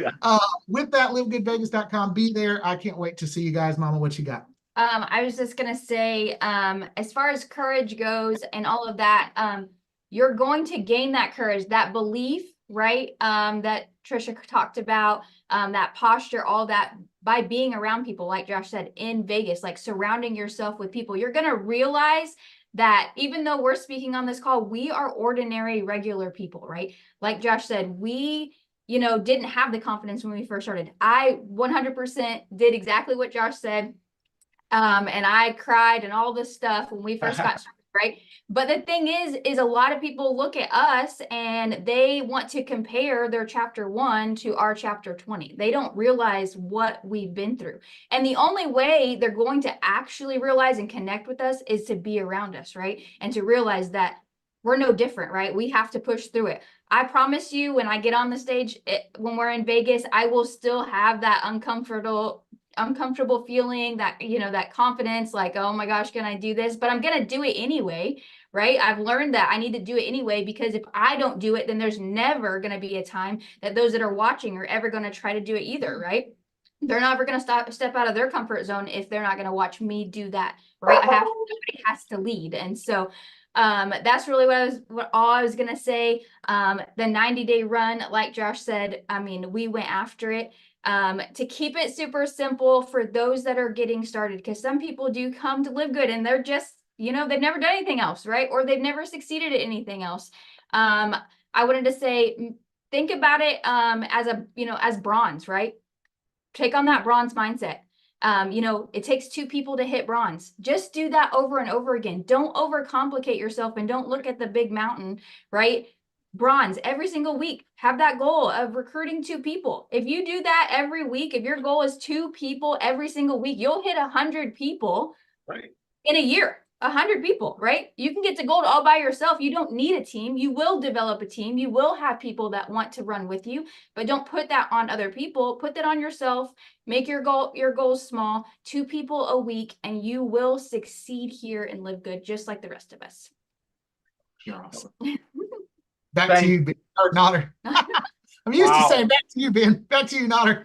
with that, LiveGoodVegas.com, be there. I can't wait to see you guys. Mama, what you got? I was just going to say, as far as courage goes and all of that, you're going to gain that courage, that belief, right? That Trisha talked about, that posture, all that by being around people, like Josh said, in Vegas, like surrounding yourself with people. You're going to realize that even though we're speaking on this call, we are ordinary, regular people, right? Like Josh said, we, didn't have the confidence when we first started. I 100% did exactly what Josh said. And I cried and all this stuff when we first got started. right? But the thing is a lot of people look at us and they want to compare their chapter 1 to our chapter 20. They don't realize what we've been through. And the only way they're going to actually realize and connect with us is to be around us, right? And to realize that we're no different, right? We have to push through it. I promise you, when I get on the stage, when we're in Vegas, I will still have that uncomfortable feeling, that, you know, that confidence, like, oh my gosh, can I do this? But I'm going to do it anyway, right? I've learned that I need to do it anyway, because if I don't do it, then there's never going to be a time that those that are watching are ever going to try to do it either, right? They're never going to step out of their comfort zone if they're not going to watch me do that, right? Somebody has to lead. And so that's really all I was going to say. The 90-day run, like Josh said, I mean, we went after it. To keep it super simple for those that are getting started, because some people do come to Live Good and they're just, you know, they've never done anything else, right? Or they've never succeeded at anything else. I wanted to say, think about it as as bronze, right? Take on that bronze mindset. You know, it takes 2 people to hit bronze. Just do that over and over again. Don't overcomplicate yourself and don't look at the big mountain, right? Bronze every single week. Have that goal of recruiting 2 people. If you do that every week, if your goal is 2 people every single week, you'll hit 100 people in a year. 100 people, right? You can get to gold all by yourself. You don't need a team. You will develop a team. You will have people that want to run with you, but don't put that on other people. Put that on yourself. Make your goals small. 2 people a week, and you will succeed here and Live Good, just like the rest of us. You're awesome. Back to you, Ben. Or Nodder. I'm used to saying back to you, Ben. Back to you, Nodder.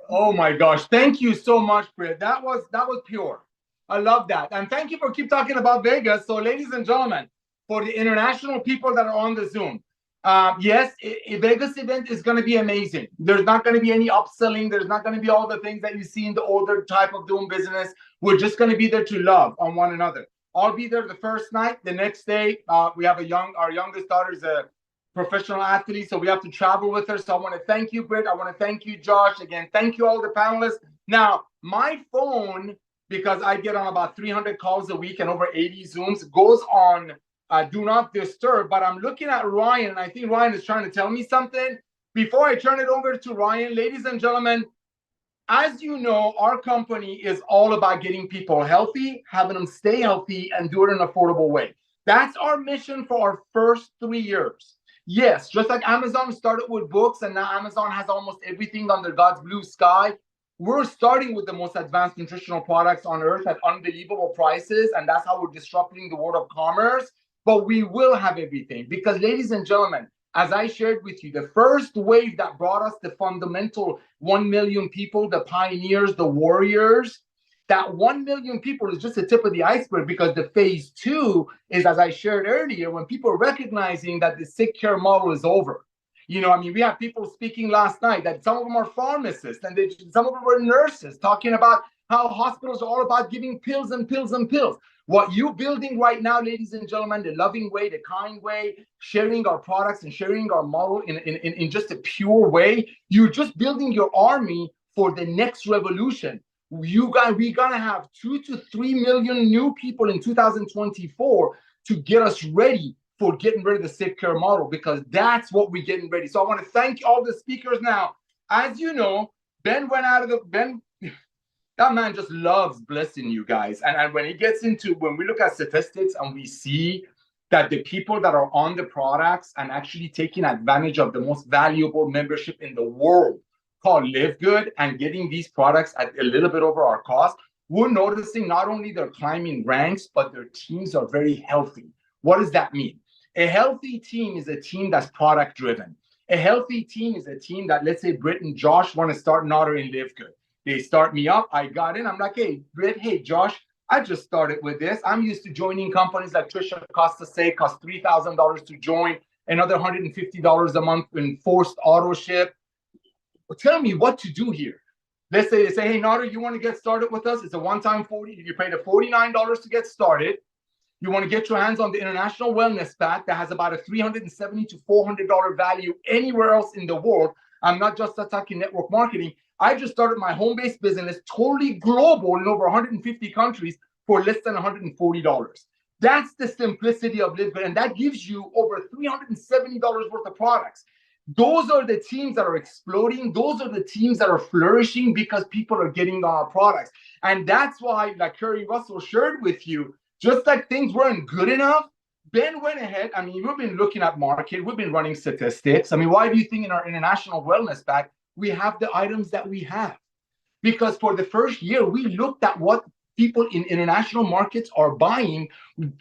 Oh my gosh. Thank you so much, Britt. That was pure. I love that. And thank you for keep talking about Vegas. So ladies and gentlemen, for the international people that are on the Zoom, yes, a Vegas event is going to be amazing. There's not going to be any upselling. There's not going to be all the things that you see in the older type of doing business. We're just going to be there to love on one another. I'll be there the first night. The next day, we have our youngest daughter is a professional athlete, so we have to travel with her. So I want to thank you, Britt. I want to thank you, Josh. Again, thank you all the panelists. Now, my phone, because I get on about 300 calls a week and over 80 Zooms, goes on do not disturb. But I'm looking at Ryan, and I think Ryan is trying to tell me something. Before I turn it over to Ryan, ladies and gentlemen, as you know, our company is all about getting people healthy, having them stay healthy, and do it in an affordable way. That's our mission for our first 3 years. Yes, just like Amazon started with books, and now Amazon has almost everything under God's blue sky. We're starting with the most advanced nutritional products on earth at unbelievable prices, and that's how we're disrupting the world of commerce. But we will have everything because, ladies and gentlemen, as I shared with you, the first wave that brought us the fundamental 1 million people, the pioneers, the warriors, that 1 million people is just the tip of the iceberg, because the phase 2 is, as I shared earlier, when people are recognizing that the sick care model is over. You know, I mean, we have people speaking last night that some of them are pharmacists and some of them are nurses talking about how hospitals are all about giving pills and pills and pills. What you're building right now, ladies and gentlemen, the loving way, the kind way, sharing our products and sharing our model in just a pure way, you're just building your army for the next revolution. We're gonna have 2 to 3 million new people in 2024 to get us ready for getting rid of the sick care model, because that's what we're getting ready. So I want to thank all the speakers now. As you know, Ben went out of that man just loves blessing you guys. And when he gets into, when we look at statistics and we see that the people that are on the products and actually taking advantage of the most valuable membership in the world called Live Good and getting these products at a little bit over our cost, we're noticing not only they're climbing ranks, but their teams are very healthy. What does that mean? A healthy team is a team that's product driven. A healthy team is a team that, let's say Britt and Josh want to start Nodder in Live Good. They start me up. I got in. I'm like, hey, Britt, hey, Josh, I just started with this. I'm used to joining companies like Trisha costs $3,000 to join, another $150 a month in forced auto ship. Well, tell me what to do here. Let's say they say, hey, Nodder, you want to get started with us? It's a one-time you pay the $49 to get started. You want to get your hands on the International Wellness Pack that has about a $370 to $400 value anywhere else in the world. I'm not just attacking network marketing. I just started my home-based business, totally global in over 150 countries for less than $140. That's the simplicity of Live Good, and that gives you over $370 worth of products. Those are the teams that are exploding. Those are the teams that are flourishing because people are getting on our products. And that's why, like Curry Russell shared with you, just like things weren't good enough, Ben went ahead. I mean, we've been looking at market. We've been running statistics. I mean, why do you think in our international wellness pack, we have the items that we have? Because for the first year, we looked at what people in international markets are buying,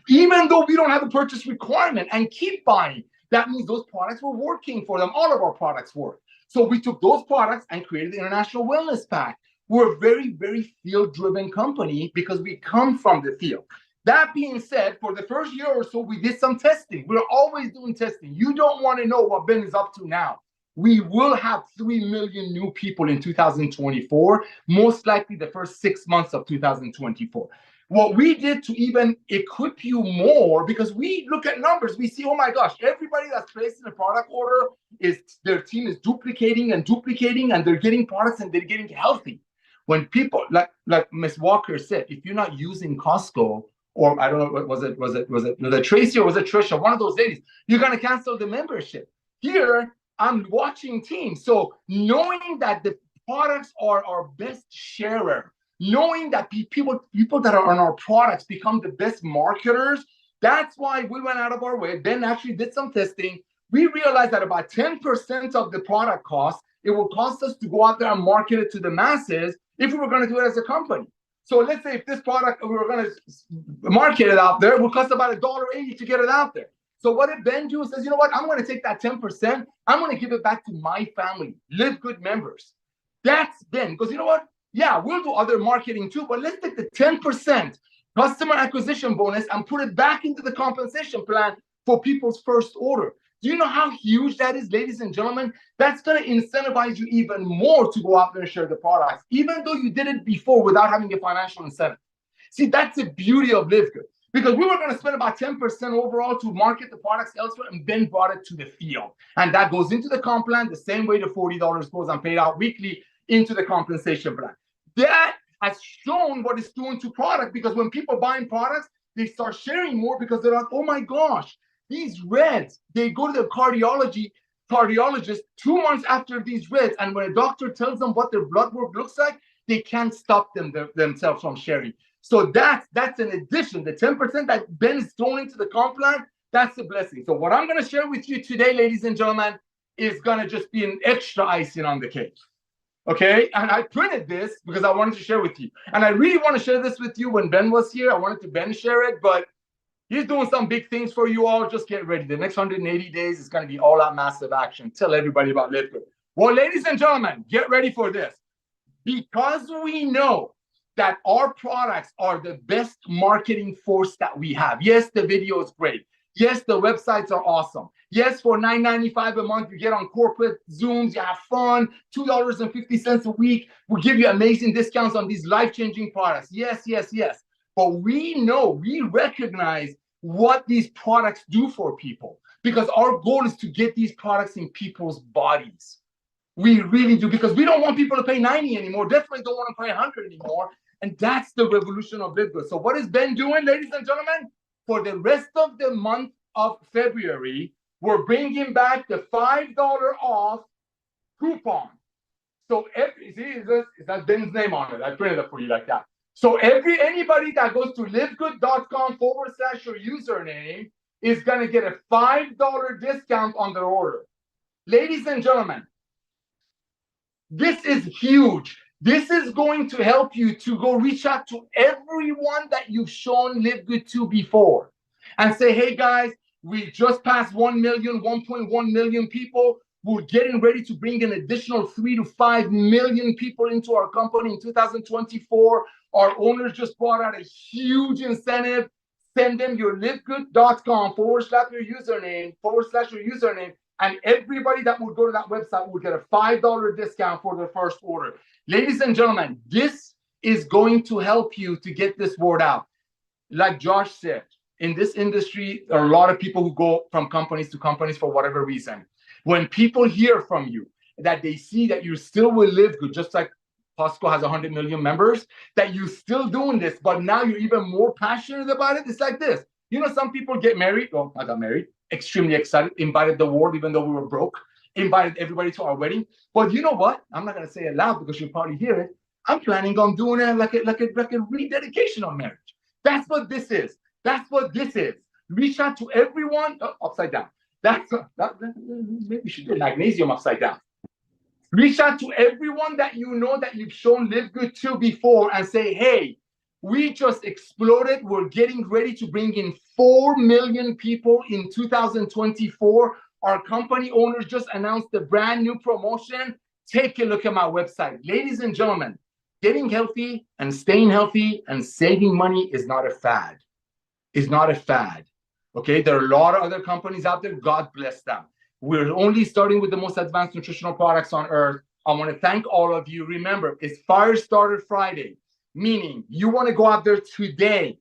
even though we don't have a purchase requirement, and keep buying. That means those products were working for them. All of our products work. So we took those products and created the International Wellness Pack. We're a very, very field-driven company because we come from the field. That being said, for the first year or so, we did some testing. We're always doing testing. You don't want to know what Ben is up to now. We will have 3 million new people in 2024, most likely the first 6 months of 2024. What we did to even equip you more, because we look at numbers, we see, oh my gosh, everybody that's placing a product order, is their team is duplicating, and they're getting products and they're getting healthy. When people, like Ms. Walker said, if you're not using Costco, or I don't know, was it Tracy or was it Trisha, one of those ladies, you're going to cancel the membership. Here, I'm watching teams. So knowing that the products are our best sharer, knowing that people that are on our products become the best marketers, that's why we went out of our way. Ben actually did some testing. We realized that about 10% of the product cost, it will cost us to go out there and market it to the masses if we were going to do it as a company. So let's say if this product, we were going to market it out there, it would cost about $1.80 to get it out there. So what did Ben do? He says, you know what? I'm going to take that 10%. I'm going to give it back to my family, Live Good members. That's Ben. Because you know what? Yeah, we'll do other marketing too, but let's take the 10% customer acquisition bonus and put it back into the compensation plan for people's first order. Do you know how huge that is, ladies and gentlemen? That's going to incentivize you even more to go out there and share the products, even though you did it before without having a financial incentive. See, that's the beauty of Live Good. Because we were going to spend about 10% overall to market the products elsewhere, and Ben brought it to the field. And that goes into the comp plan the same way the $40 goes and paid out weekly into the compensation plan. That has shown what it's doing to product, because when people buying products, they start sharing more because they're like, oh my gosh, these reds, they go to the cardiologist 2 months after these reds, and when a doctor tells them what their blood work looks like, they can't stop themselves from sharing. So that's an addition. The 10% that Ben is throwing into the comp plan, that's a blessing. So what I'm going to share with you today, ladies and gentlemen, is going to just be an extra icing on the cake. Okay? And I printed this because I wanted to share with you. And I really want to share this with you when Ben was here. I wanted to Ben share it, but he's doing some big things for you all. Just get ready. The next 180 days is going to be all out massive action. Tell everybody about Live Good. Well, ladies and gentlemen, get ready for this. Because we know that our products are the best marketing force that we have. Yes, the video is great. Yes, the websites are awesome. Yes, for $9.95 a month, you get on corporate Zooms, you have fun, $2.50 a week. We'll give you amazing discounts on these life-changing products. Yes, yes, yes. But we know, we recognize what these products do for people, because our goal is to get these products in people's bodies. We really do, because we don't want people to pay $90 anymore. Definitely don't want to pay $100 anymore. And that's the revolution of Live Good. So what is Ben doing, ladies and gentlemen? For the rest of the month of February, we're bringing back the $5 off coupon. So that's Ben's name on it. I printed it for you like that. So anybody that goes to livegood.com/your username is going to get a $5 discount on their order. Ladies and gentlemen, this is huge. This is going to help you to go reach out to everyone that you've shown Live Good to before and say, hey guys, we just passed 1 million, 1.1 million people. We're getting ready to bring an additional 3 to 5 million people into our company in 2024. Our owners just brought out a huge incentive. Send them your livegood.com/your username, and everybody that would go to that website would get a $5 discount for their first order. Ladies and gentlemen, this is going to help you to get this word out. Like Josh said, in this industry, there are a lot of people who go from companies to companies for whatever reason. When people hear from you, that they see that you still will Live Good, just like Costco has 100 million members, that you're still doing this, but now you're even more passionate about it. It's like this. You know, some people get married. Well, I got married, extremely excited, invited the world, even though we were broke, invited everybody to our wedding. But you know what? I'm not gonna say it loud because you'll probably hear it. I'm planning on doing it like a rededication on marriage. That's what this is. That's what this is. Reach out to everyone. Upside down. Maybe we should do magnesium upside down. Reach out to everyone that you know that you've shown Live Good to before and say, hey, we just exploded. We're getting ready to bring in 4 million people in 2024. Our company owners just announced a brand new promotion. Take a look at my website. Ladies and gentlemen, getting healthy and staying healthy and saving money is not a fad. It's not a fad. Okay, there are a lot of other companies out there. God bless them. We're only starting with the most advanced nutritional products on earth. I want to thank all of you. Remember, it's Firestarter Friday, meaning you want to go out there today,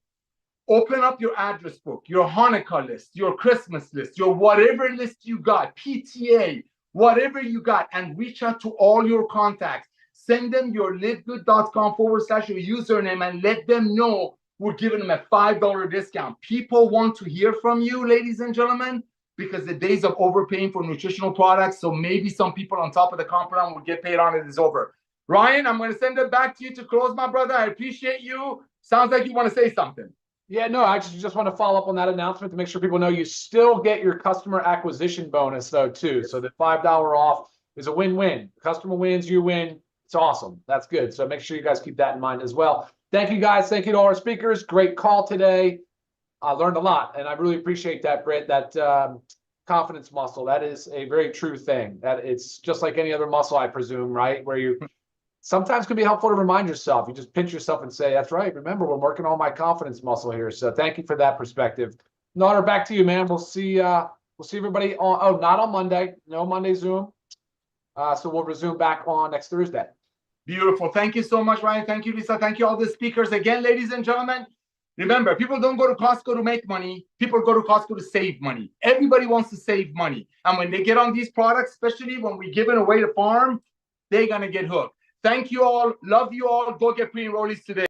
open up your address book, your Hanukkah list, your Christmas list, your whatever list you got, PTA, whatever you got, and reach out to all your contacts. Send them your livegood.com/your username and let them know we're giving them a $5 discount. People want to hear from you, ladies and gentlemen, because the days of overpaying for nutritional products, so maybe some people on top of the comp plan will get paid on it, is over. Ryan, I'm going to send it back to you to close, my brother. I appreciate you. Sounds like you want to say something. Yeah, no, I just want to follow up on that announcement to make sure people know you still get your customer acquisition bonus, though, too. So the $5 off is a win-win. The customer wins, you win. It's awesome. That's good. So make sure you guys keep that in mind as well. Thank you, guys. Thank you to all our speakers. Great call today. I learned a lot, and I really appreciate that, Britt, that confidence muscle. That is a very true thing. That it's just like any other muscle, I presume, right? Where you sometimes can be helpful to remind yourself. You just pinch yourself and say, that's right. Remember, we're working on my confidence muscle here. So thank you for that perspective. Nader, back to you, man. We'll see everybody on, not on Monday. No Monday Zoom. So we'll resume back on next Thursday. Beautiful. Thank you so much, Ryan. Thank you, Lisa. Thank you, all the speakers. Again, ladies and gentlemen, remember, people don't go to Costco to make money. People go to Costco to save money. Everybody wants to save money. And when they get on these products, especially when we're giving away the farm, they're going to get hooked. Thank you all. Love you all. Go get pre-enrollees today.